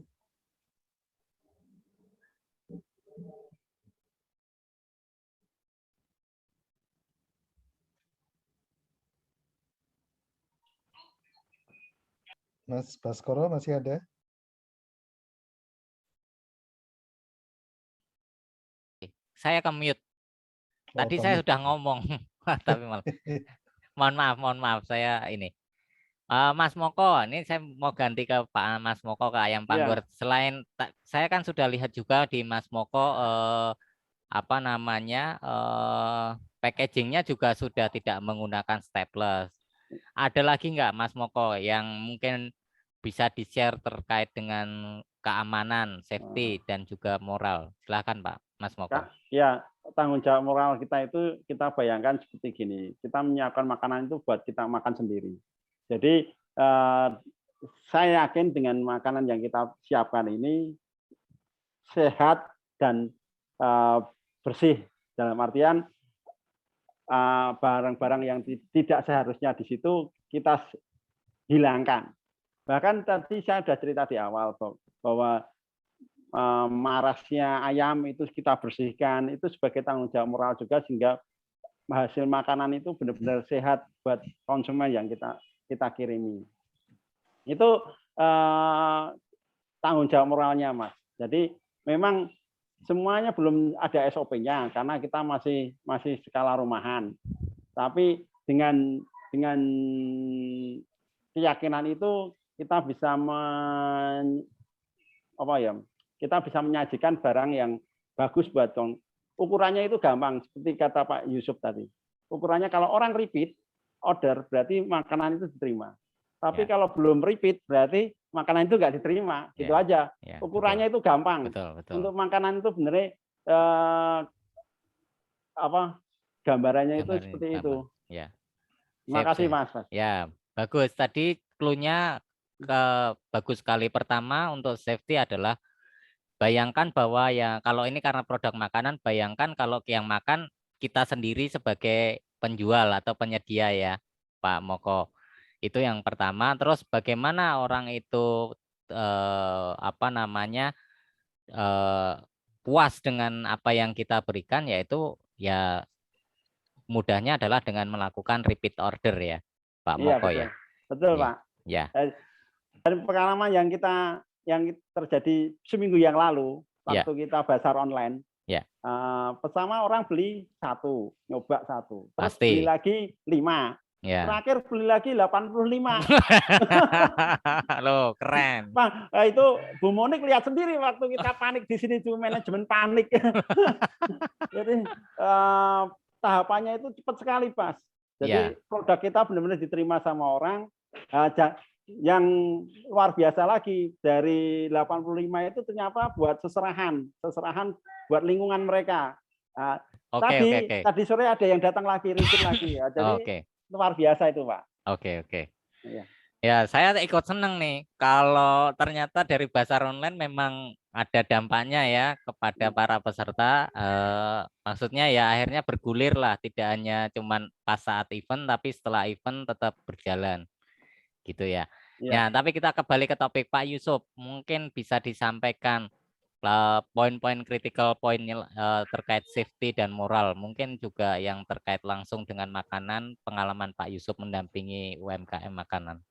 Mas Baskoro masih ada? Saya ke mute. Tadi saya sudah ngomong, tapi malah mohon maaf saya ini. Mas Moko, ini saya mau ganti ke Pak Mas Moko ke Ayam Panggor. Iya. Selain saya kan sudah lihat juga di Mas Moko apa namanya packagingnya juga sudah tidak menggunakan staples. Ada lagi nggak Mas Moko yang mungkin bisa di-share terkait dengan keamanan, safety dan juga moral? Silakan Pak Mas Moko. Ya, tanggung jawab moral kita itu kita bayangkan seperti gini. Kita menyiapkan makanan itu buat kita makan sendiri. Jadi saya yakin dengan makanan yang kita siapkan ini sehat dan bersih, dalam artian barang-barang yang tidak seharusnya di situ kita hilangkan. Bahkan tadi saya sudah cerita di awal bahwa marasnya ayam itu kita bersihkan, itu sebagai tanggung jawab moral juga, sehingga hasil makanan itu benar-benar sehat buat konsumen yang kita kirimi. Itu tanggung jawab moralnya, Mas. Jadi memang semuanya belum ada SOP-nya karena kita masih skala rumahan. Tapi dengan keyakinan itu kita bisa kita bisa menyajikan barang yang bagus buat ukurannya itu gampang seperti kata Pak Yusuf tadi. Ukurannya kalau orang repeat order berarti makanan itu diterima. Tapi kalau belum repeat berarti makanan itu nggak diterima, gitu aja. Ukurannya itu gampang. Betul. Untuk makanan itu benernya gambarannya itu seperti itu. Ya. Terima kasih Mas. Ya, bagus. Tadi clue-nya bagus sekali. Pertama untuk safety adalah bayangkan bahwa ya kalau ini karena produk makanan, bayangkan kalau yang makan kita sendiri sebagai penjual atau penyedia ya, Pak Moko. Itu yang pertama. Terus bagaimana orang itu puas dengan apa yang kita berikan, yaitu ya mudahnya adalah dengan melakukan repeat order ya, Pak Moko. Betul. Betul Pak. Ya. Dari pengalaman yang terjadi seminggu yang lalu waktu kita bazar online. Pertama orang beli 1, nyoba 1, terus beli lagi 5. Terakhir beli lagi 85. Loh, keren. Pak, itu Bu Monik lihat sendiri waktu kita panik di sini, itu manajemen panik. Jadi tahapannya itu cepat sekali, Pas. Jadi produk kita benar-benar diterima sama orang. Yang luar biasa lagi, dari 85 itu ternyata buat seserahan buat lingkungan mereka. Tadi sore ada yang datang lagi, repeat lagi. Jadi luar biasa itu, Pak. Oke. Ya, saya ikut seneng nih kalau ternyata dari bazar online memang ada dampaknya ya kepada para peserta. Maksudnya ya akhirnya bergulir lah, tidak hanya cuman pas saat event, tapi setelah event tetap berjalan. Gitu ya. Ya, tapi kita kembali ke topik Pak Yusuf. Mungkin bisa disampaikan poin-poin critical point terkait safety dan moral, mungkin juga yang terkait langsung dengan makanan, pengalaman Pak Yusuf mendampingi UMKM makanan.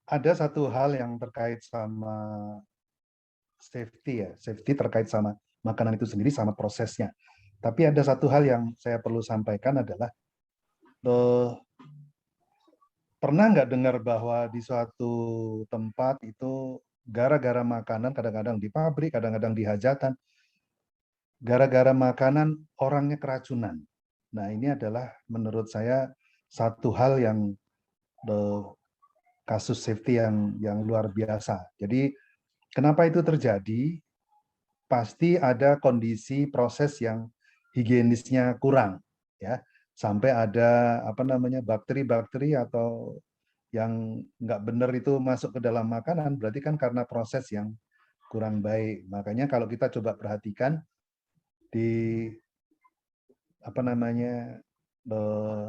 Ada satu hal yang terkait sama safety ya, safety terkait sama makanan itu sendiri, sama prosesnya. Tapi ada satu hal yang saya perlu sampaikan adalah pernah nggak dengar bahwa di suatu tempat itu gara-gara makanan, kadang-kadang di pabrik, kadang-kadang di hajatan, gara-gara makanan orangnya keracunan. Nah, ini adalah menurut saya satu hal yang kasus safety yang luar biasa. Jadi kenapa itu terjadi? Pasti ada kondisi proses yang higienisnya kurang, ya, sampai ada bakteri-bakteri atau yang nggak benar itu masuk ke dalam makanan, berarti kan karena proses yang kurang baik. Makanya kalau kita coba perhatikan di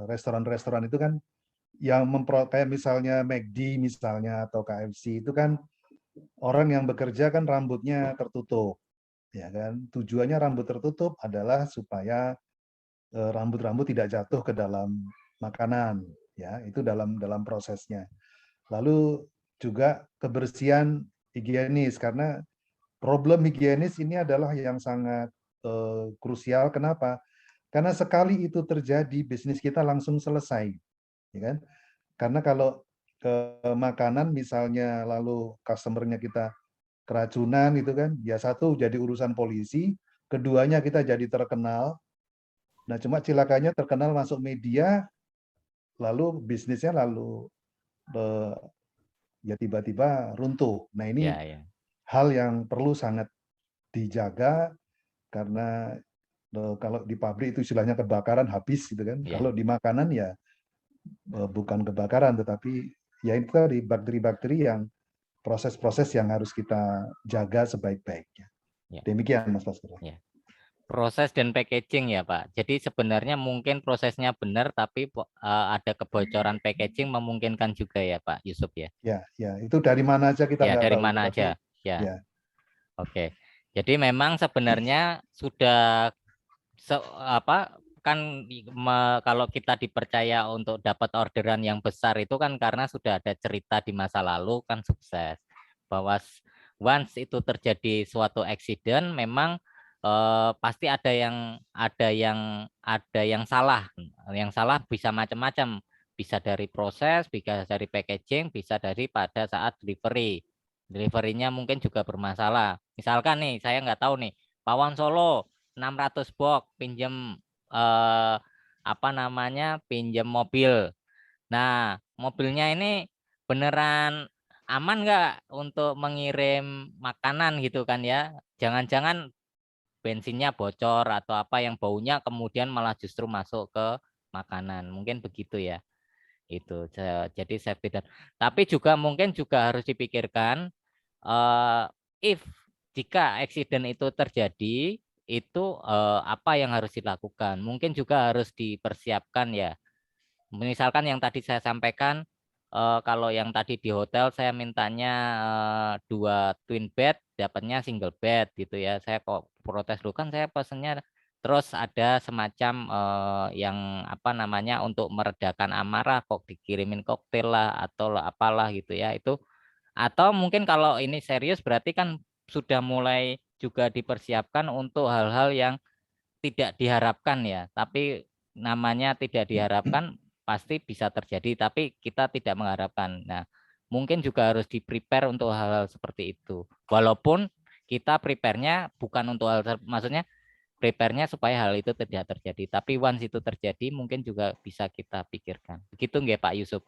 restoran-restoran itu kan yang kayak misalnya McD misalnya atau KFC itu kan orang yang bekerja kan rambutnya tertutup, ya kan. Tujuannya rambut tertutup adalah supaya rambut-rambut tidak jatuh ke dalam makanan, ya, itu dalam prosesnya. Lalu juga kebersihan higienis, karena problem higienis ini adalah yang sangat krusial. Kenapa? Karena sekali itu terjadi, bisnis kita langsung selesai, ya kan? Karena kalau ke makanan misalnya lalu customernya kita keracunan itu kan, ya satu jadi urusan polisi, keduanya kita jadi terkenal. Nah, cuma cilakanya terkenal masuk media, lalu bisnisnya lalu ya tiba-tiba runtuh. Nah, ini Ya, ya. hal yang perlu sangat dijaga karena kalau di pabrik itu istilahnya kebakaran habis gitu kan. Ya. Kalau di makanan ya bukan kebakaran tetapi ya itu tadi bakteri-bakteri yang proses-proses yang harus kita jaga sebaik-baiknya. Ya. Demikian Mas Baskoro. Ya. Proses dan packaging ya Pak. Jadi sebenarnya mungkin prosesnya benar tapi ada kebocoran packaging memungkinkan juga ya Pak Yusuf ya. Ya, ya itu dari mana aja kita Ya, nggak dari tahu. mana Tetapi, aja. Ya. ya. Oke. Jadi memang sebenarnya sudah kalau kita dipercaya untuk dapat orderan yang besar itu kan karena sudah ada cerita di masa lalu kan sukses. Bahwa once itu terjadi suatu accident memang pasti ada yang salah. Yang salah bisa macam-macam. Bisa dari proses, bisa dari packaging, bisa dari pada saat delivery. Deliverynya mungkin juga bermasalah. Misalkan nih, saya nggak tahu nih, Pawon Solo 600 box pinjem pinjem mobil. Nah, mobilnya ini beneran aman nggak untuk mengirim makanan gitu kan ya? Jangan-jangan bensinnya bocor atau apa yang baunya kemudian malah justru masuk ke makanan. Mungkin begitu ya. Itu jadi safety dan tapi juga mungkin juga harus dipikirkan if jika accident itu terjadi itu apa yang harus dilakukan, mungkin juga harus dipersiapkan ya. Misalkan yang tadi saya sampaikan kalau yang tadi di hotel saya mintanya 2 twin bed dapatnya single bed gitu ya, saya kok protes dulu kan saya pesennya. Terus ada semacam yang untuk meredakan amarah kok dikirimin koktail lah atau apalah gitu ya itu. Atau mungkin kalau ini serius berarti kan sudah mulai juga dipersiapkan untuk hal-hal yang tidak diharapkan ya. Tapi namanya tidak diharapkan pasti bisa terjadi tapi kita tidak mengharapkan. Nah, mungkin juga harus di-prepare untuk hal-hal seperti itu. Walaupun kita prepare-nya bukan untuk maksudnya prepare-nya supaya hal itu tidak terjadi. Tapi once itu terjadi mungkin juga bisa kita pikirkan. Begitu nggak Pak Yusuf?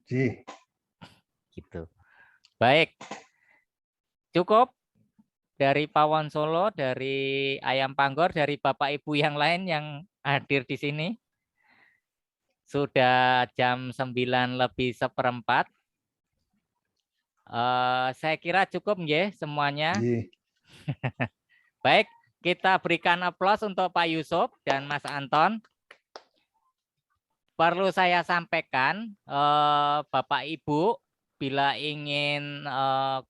Ji. Gitu. Baik. Cukup dari Pawon Solo, dari Ayam Panggor, dari Bapak Ibu yang lain yang hadir di sini. Sudah jam 9:04. Saya kira cukup nggih semuanya. Ji. Baik, kita berikan aplaus untuk Pak Yusuf dan Mas Anton. Perlu saya sampaikan, Bapak Ibu, bila ingin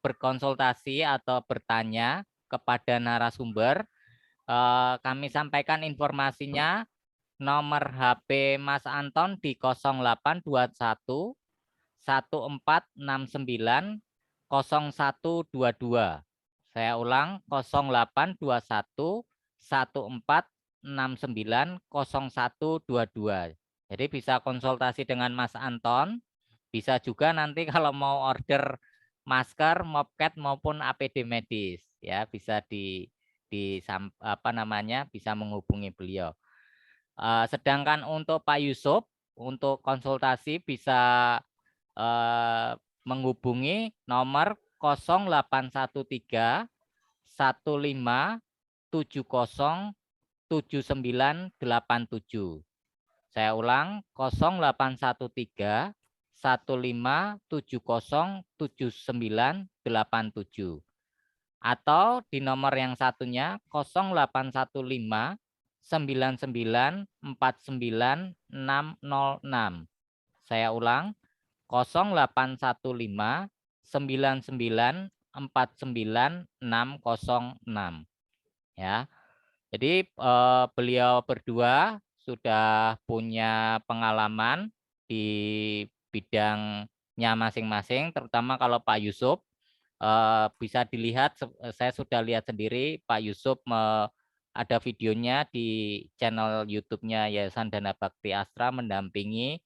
berkonsultasi atau bertanya kepada narasumber, kami sampaikan informasinya. Nomor HP Mas Anton di 0821 1469 0122. Saya ulang 0821 1469 0122. Jadi bisa konsultasi dengan Mas Anton. Bisa juga nanti kalau mau order masker, mopcat maupun APD medis ya bisa bisa menghubungi beliau. Sedangkan untuk Pak Yusuf untuk konsultasi bisa menghubungi nomor 0813 15 70 7987. Saya ulang 0813 15 70 7987. Atau di nomor yang satunya 0815 99 49 606. Saya ulang 0815 99 49 606. Ya. Jadi beliau berdua sudah punya pengalaman di bidangnya masing-masing, terutama kalau Pak Yusuf bisa dilihat, saya sudah lihat sendiri Pak Yusuf ada videonya di channel YouTube-nya Yayasan Dana Bakti Astra mendampingi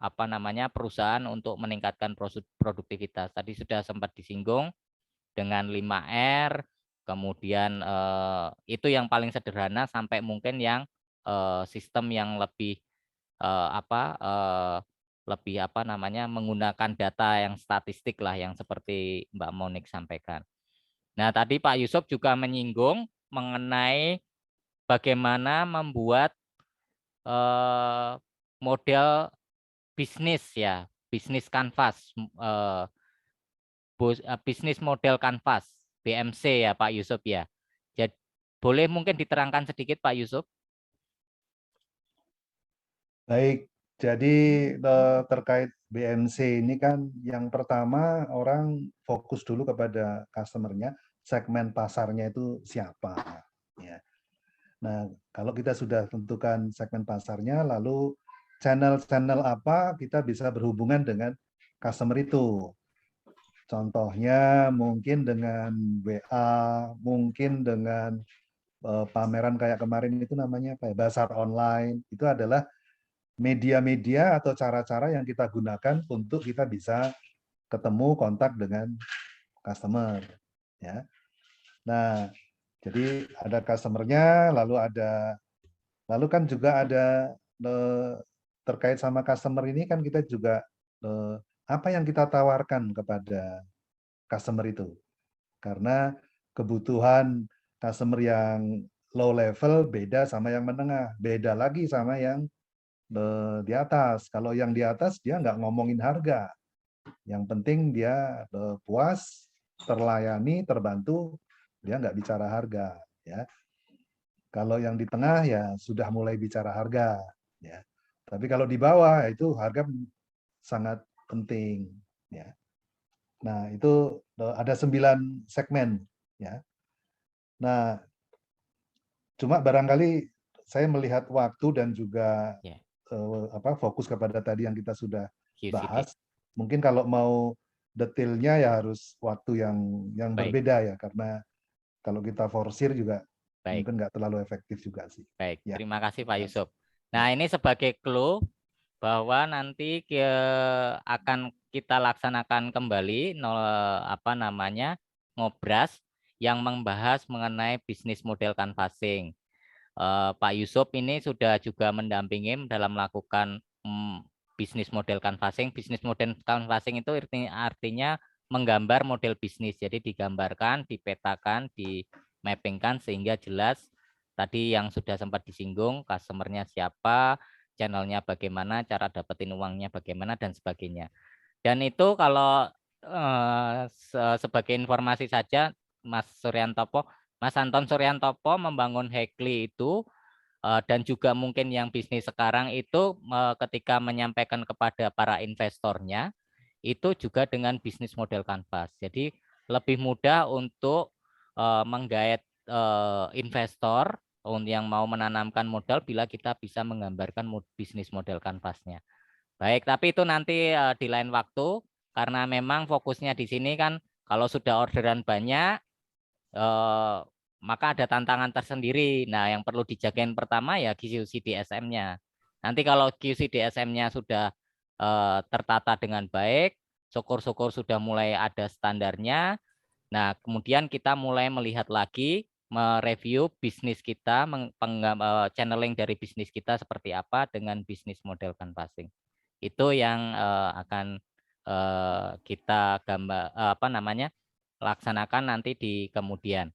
apa namanya perusahaan untuk meningkatkan produktivitas. Tadi sudah sempat disinggung dengan 5R, kemudian itu yang paling sederhana sampai mungkin yang sistem yang lebih lebih apa namanya menggunakan data yang statistik lah yang seperti Mbak Monik sampaikan. Nah, tadi Pak Yusuf juga menyinggung mengenai bagaimana membuat model bisnis ya, bisnis kanvas, bisnis model kanvas, BMC ya Pak Yusuf ya. Jadi boleh mungkin diterangkan sedikit Pak Yusuf? Baik, jadi terkait BMC ini kan yang pertama orang fokus dulu kepada customer-nya, segmen pasarnya itu siapa. Ya. Nah, kalau kita sudah tentukan segmen pasarnya, lalu channel-channel apa kita bisa berhubungan dengan customer itu. Contohnya mungkin dengan WA, mungkin dengan pameran kayak kemarin itu namanya apa ya, Bazar online. Itu adalah media-media atau cara-cara yang kita gunakan untuk kita bisa ketemu kontak dengan customer. Ya. Nah, jadi ada customer-nya, lalu kan juga ada terkait sama customer ini kan kita juga apa yang kita tawarkan kepada customer itu. Karena kebutuhan customer yang low level beda sama yang menengah, beda lagi sama yang di atas. Kalau yang di atas dia nggak ngomongin harga. Yang penting dia puas, terlayani, terbantu, dia nggak bicara harga. Ya. Kalau yang di tengah ya sudah mulai bicara harga. Ya. Tapi kalau di bawah itu harga sangat penting. Ya. Nah itu ada 9 segmen. Ya. Nah cuma barangkali saya melihat waktu dan juga Ya. Fokus kepada tadi yang kita sudah QCD. bahas. Mungkin kalau mau detailnya ya harus waktu yang Baik. berbeda ya, karena kalau kita forsir juga Baik. mungkin nggak terlalu efektif juga sih. Baik, Ya. terima kasih Pak Yusuf. Nah, ini sebagai clue bahwa nanti akan kita laksanakan kembali ngobras yang membahas mengenai bisnis model canvassing. Pak Yusuf ini sudah juga mendampingi dalam melakukan bisnis model canvassing. Bisnis model canvassing itu artinya menggambar model bisnis. Jadi digambarkan, dipetakan, dimappingkan sehingga jelas tadi yang sudah sempat disinggung, customer-nya siapa, channelnya bagaimana, cara dapetin uangnya bagaimana, dan sebagainya. Dan itu kalau sebagai informasi saja, Mas Anton Suryantopo membangun Hekli itu dan juga mungkin yang bisnis sekarang itu ketika menyampaikan kepada para investornya itu juga dengan bisnis model canvas. Jadi lebih mudah untuk menggait investor yang mau menanamkan modal bila kita bisa menggambarkan bisnis model canvasnya. Baik, tapi itu nanti di lain waktu karena memang fokusnya di sini kan kalau sudah orderan banyak maka ada tantangan tersendiri. Nah, yang perlu dijagain pertama ya QCDSM-nya. Nanti kalau QCDSM-nya sudah tertata dengan baik, syukur-syukur sudah mulai ada standarnya. Nah, kemudian kita mulai melihat lagi, mereview bisnis kita, channeling dari bisnis kita seperti apa dengan bisnis model canvassing. Itu yang akan kita laksanakan nanti di kemudian.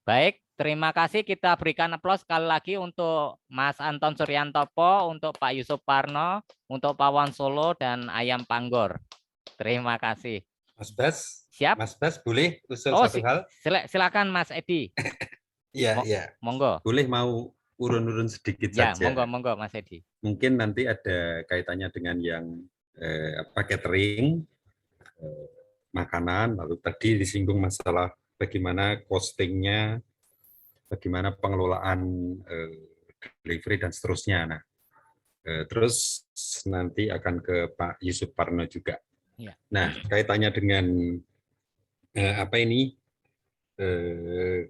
Baik, terima kasih. Kita berikan aplaus sekali lagi untuk Mas Anton Suryantopo, untuk Pak Yusuf Parno, untuk Pak Wan Solo, dan Ayam Panggor. Terima kasih. Mas Bas, Siap. Mas Bas boleh usul satu hal? Silakan Mas Edi. Iya, iya. Monggo. Boleh mau urun-urun sedikit ya, saja. Monggo Mas Edi. Mungkin nanti ada kaitannya dengan yang catering, makanan, lalu tadi disinggung masalah bagaimana costingnya, bagaimana pengelolaan delivery dan seterusnya. Nah, terus nanti akan ke Pak Yusuf Parno juga. Ya. Nah, kaitannya dengan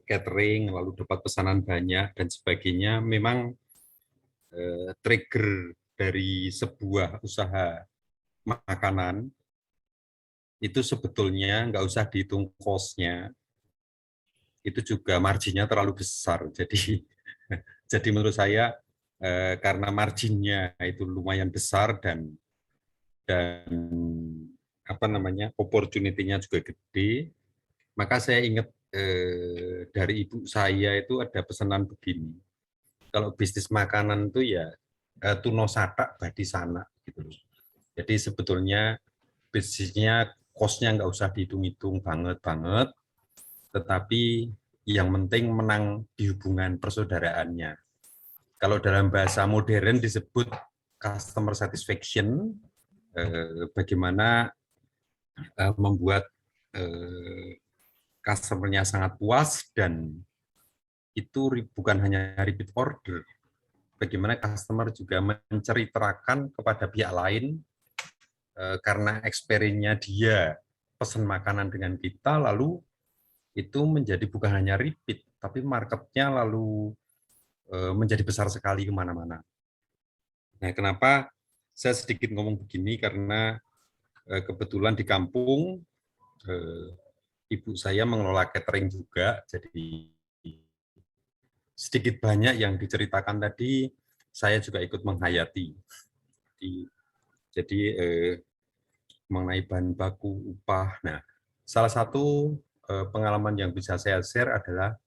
catering, lalu dapat pesanan banyak dan sebagainya, memang trigger dari sebuah usaha makanan itu sebetulnya nggak usah dihitung cost-nya, itu juga marginnya terlalu besar. Jadi menurut saya karena marginnya itu lumayan besar dan apa namanya opportunity-nya juga gede, maka saya ingat dari ibu saya itu ada pesanan begini, kalau bisnis makanan itu ya tuno sata badi sana gitu loh. Jadi sebetulnya bisnisnya cost-nya nggak usah dihitung-hitung banget, tetapi yang penting menang di hubungan persaudaraannya. Kalau dalam bahasa modern disebut customer satisfaction, bagaimana membuat customer-nya sangat puas, dan itu bukan hanya repeat order, bagaimana customer juga menceritakan kepada pihak lain karena experience-nya dia pesan makanan dengan kita, lalu itu menjadi bukan hanya repeat, tapi marketnya lalu menjadi besar sekali kemana-mana. Nah, kenapa saya sedikit ngomong begini, karena kebetulan di kampung ibu saya mengelola catering juga, jadi sedikit banyak yang diceritakan tadi saya juga ikut menghayati. Jadi mengenai bahan baku, upah. Nah, salah satu pengalaman yang bisa saya share adalah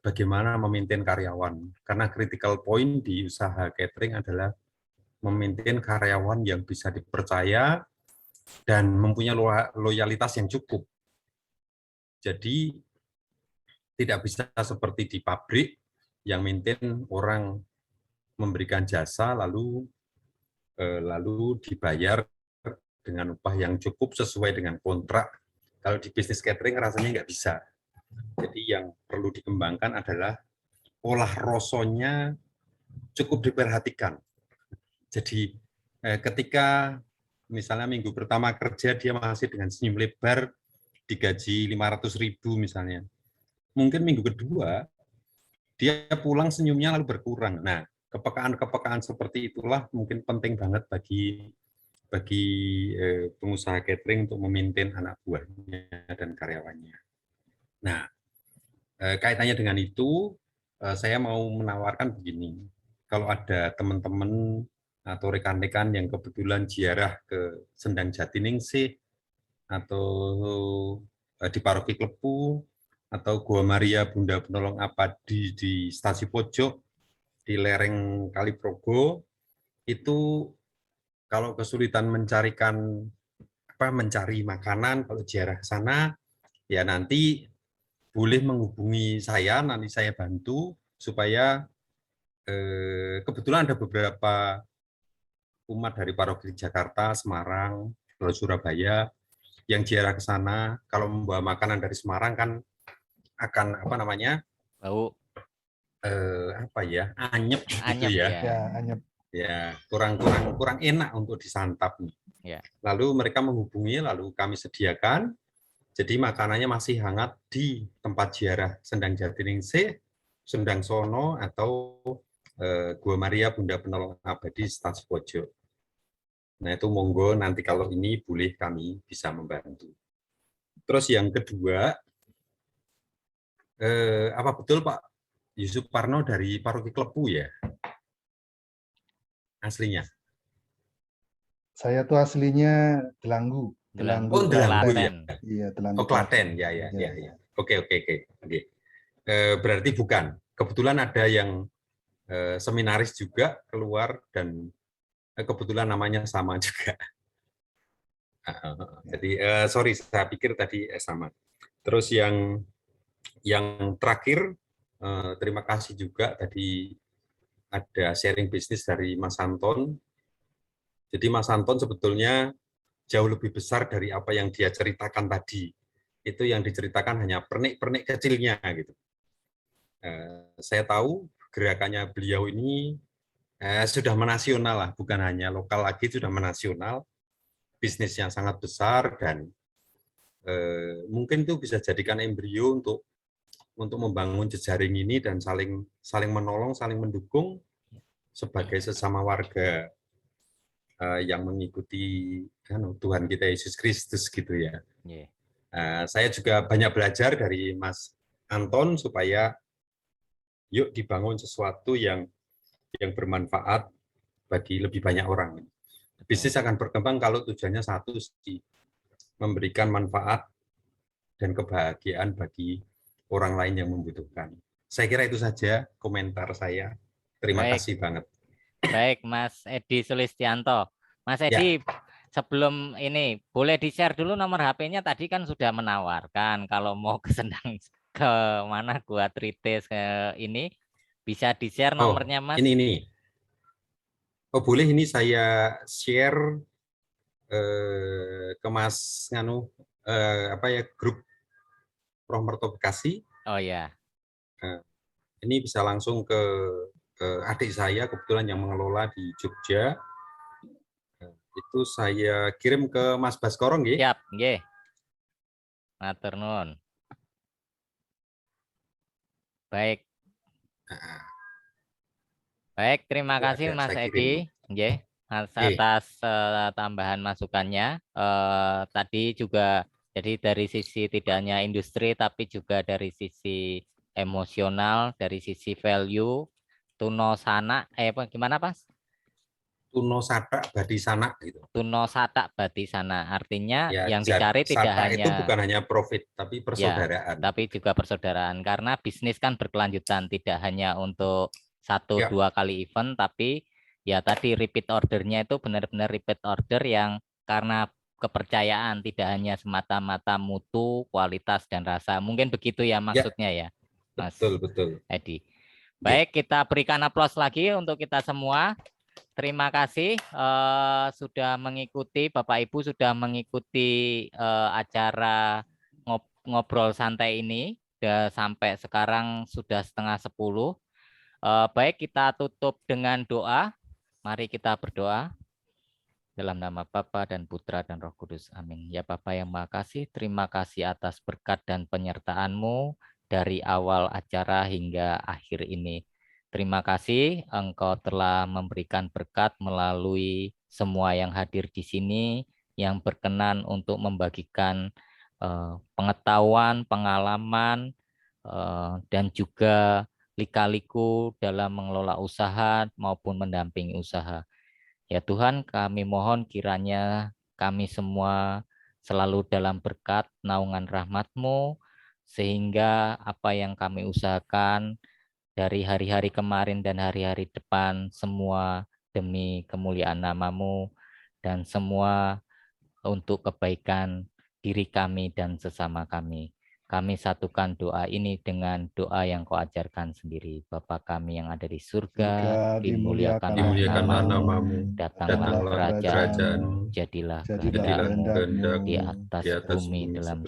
bagaimana memaintain karyawan. Karena critical point di usaha catering adalah memaintain karyawan yang bisa dipercaya dan mempunyai loyalitas yang cukup. Jadi tidak bisa seperti di pabrik yang maintain orang memberikan jasa lalu dibayar dengan upah yang cukup sesuai dengan kontrak. Kalau di bisnis catering rasanya nggak bisa. Jadi yang perlu dikembangkan adalah olah rasonya cukup diperhatikan. Jadi ketika misalnya minggu pertama kerja dia masih dengan senyum lebar, digaji 500.000 misalnya. Mungkin minggu kedua dia pulang senyumnya lalu berkurang. Nah, kepekaan-kepekaan seperti itulah mungkin penting banget bagi pengusaha catering untuk memaintain anak buahnya dan karyawannya. Nah, kaitannya dengan itu, saya mau menawarkan begini. Kalau ada teman-teman atau rekan-rekan yang kebetulan ziarah ke Sendang Jatiningsih atau di Paroki Klepu atau Gua Maria Bunda Penolong Abadi di Stasi Pojok di lereng Kaliprogo, itu kalau kesulitan mencari makanan, kalau ziarah ke sana, ya nanti boleh menghubungi saya, nanti saya bantu supaya kebetulan ada beberapa umat dari paroki Jakarta, Semarang, Surabaya yang ziarah ke sana. Kalau membawa makanan dari Semarang kan akan bau, anyep gitu ya. Ya, anyep. Ya, kurang enak untuk disantap nih. Ya. Lalu mereka menghubungi, lalu kami sediakan. Jadi makanannya masih hangat di tempat ziarah Sendang Jatiningsih, Sendang Sono, atau Gua Maria Bunda Penolong Abadi Stasi Pojok. Nah, itu monggo nanti kalau ini boleh kami bisa membantu. Terus yang kedua, apa betul Pak Yusuf Parno dari Paroki Klepu ya? Aslinya? Saya tuh aslinya Delanggu. Oh, Delanggu ya? Iya, Delanggu. Oh, Klaten, ya. Oke. Berarti bukan. Kebetulan ada yang seminaris juga keluar dan kebetulan namanya sama juga. Jadi sorry, saya pikir tadi sama. Terus yang terakhir, terima kasih juga tadi ada sharing bisnis dari Mas Anton. Jadi Mas Anton sebetulnya jauh lebih besar dari apa yang dia ceritakan tadi. Itu yang diceritakan hanya pernik-pernik kecilnya gitu. Saya tahu gerakannya beliau ini sudah menasional lah, bukan hanya lokal lagi, sudah menasional. Bisnisnya sangat besar dan mungkin itu bisa jadikan embrio untuk membangun jejaring ini dan saling menolong, saling mendukung sebagai sesama warga yang mengikuti Tuhan kita Yesus Kristus gitu ya. Yeah. Saya juga banyak belajar dari Mas Anton supaya yuk dibangun sesuatu yang bermanfaat bagi lebih banyak orang. Bisnis akan berkembang kalau tujuannya satu sih, memberikan manfaat dan kebahagiaan bagi orang lain yang membutuhkan. Saya kira itu saja komentar saya. Terima kasih banget. Baik, Mas Edi Sulistianto. Mas Edi, sebelum ini boleh di-share dulu nomor HP-nya. Tadi kan sudah menawarkan kalau mau ke mana Gua Tritis ini bisa di-share nomornya, Mas. Ini. Oh, boleh ini saya share ke Mas grup Prof Merto Bekasi. Oh ya. Ini bisa langsung ke adik saya kebetulan yang mengelola di Jogja. Itu saya kirim ke Mas Baskoro nggih. Siap, nggih. Matur nuwun. Baik. Baik, terima kasih Mas Edi, nggih, atas tambahan masukannya. Tadi juga jadi dari sisi tidak hanya industri tapi juga dari sisi emosional, dari sisi value, tunosana, gimana Mas? Tunosata Badisana gitu. Tunosata Badisana, artinya ya, yang dicari tidak hanya itu bukan hanya profit tapi persaudaraan. Ya, tapi juga persaudaraan karena bisnis kan berkelanjutan, tidak hanya untuk 1-2 kali event, tapi ya tadi repeat ordernya itu benar-benar repeat order yang karena kepercayaan, tidak hanya semata-mata mutu, kualitas dan rasa. Mungkin begitu ya maksudnya ya, Mas Betul. Edi. Baik, kita berikan aplaus lagi untuk kita semua. Terima kasih sudah mengikuti, Bapak Ibu sudah mengikuti acara ngobrol santai ini. Sampai sekarang sudah 9:30. Baik, kita tutup dengan doa. Mari kita berdoa. Dalam nama Bapa dan Putra dan Roh Kudus. Amin. Ya Bapa yang Maha Kasih, terima kasih atas berkat dan penyertaan-Mu dari awal acara hingga akhir ini. Terima kasih Engkau telah memberikan berkat melalui semua yang hadir di sini, yang berkenan untuk membagikan pengetahuan, pengalaman, dan juga lika-liku dalam mengelola usaha maupun mendampingi usaha. Ya Tuhan, kami mohon kiranya kami semua selalu dalam berkat naungan rahmat-Mu, sehingga apa yang kami usahakan dari hari-hari kemarin dan hari-hari depan semua demi kemuliaan nama-Mu dan semua untuk kebaikan diri kami dan sesama kami. Kami satukan doa ini dengan doa yang Kau ajarkan sendiri. Bapa kami yang ada di surga, dimuliakanlah namamu, datanglah kerajaan-Mu, jadilah kehendak-Mu di atas bumi dalam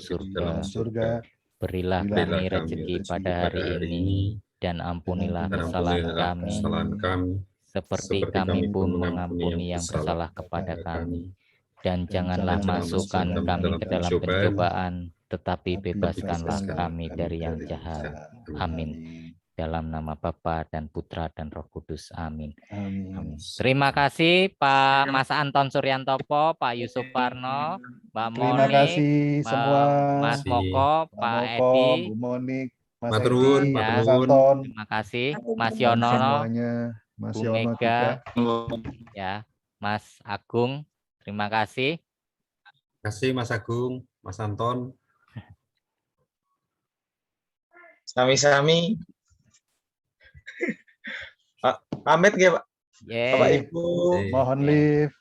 surga. Berilah kami rezeki pada hari ini, dan ampunilah kesalahan kami, seperti kami pun mengampuni yang bersalah kepada kami. Dan janganlah masukkan kami ke dalam pencobaan, tetapi bebaskanlah kami dari yang jahat. Amin. Dalam nama Bapa dan Putra dan Roh Kudus. Amin. Amin. Terima kasih Pak Mas Anton Suryantopo, Pak Yusuf Parno, Mbak Moni, terima kasih semua, Mas Moko, Pak Moko, Edi, Bu Monik, Mas Maturun, Edi, Maturun. Mas Anton, terima kasih Mas dan Yono, semuanya, Mas Bu Yono Mega, juga. ya, Mas Agung, terima kasih. Terima kasih Mas Agung, Mas Anton. Sami-sami. Pamit nggih, Pak? Yeah. Bapak Ibu. Mohon lift.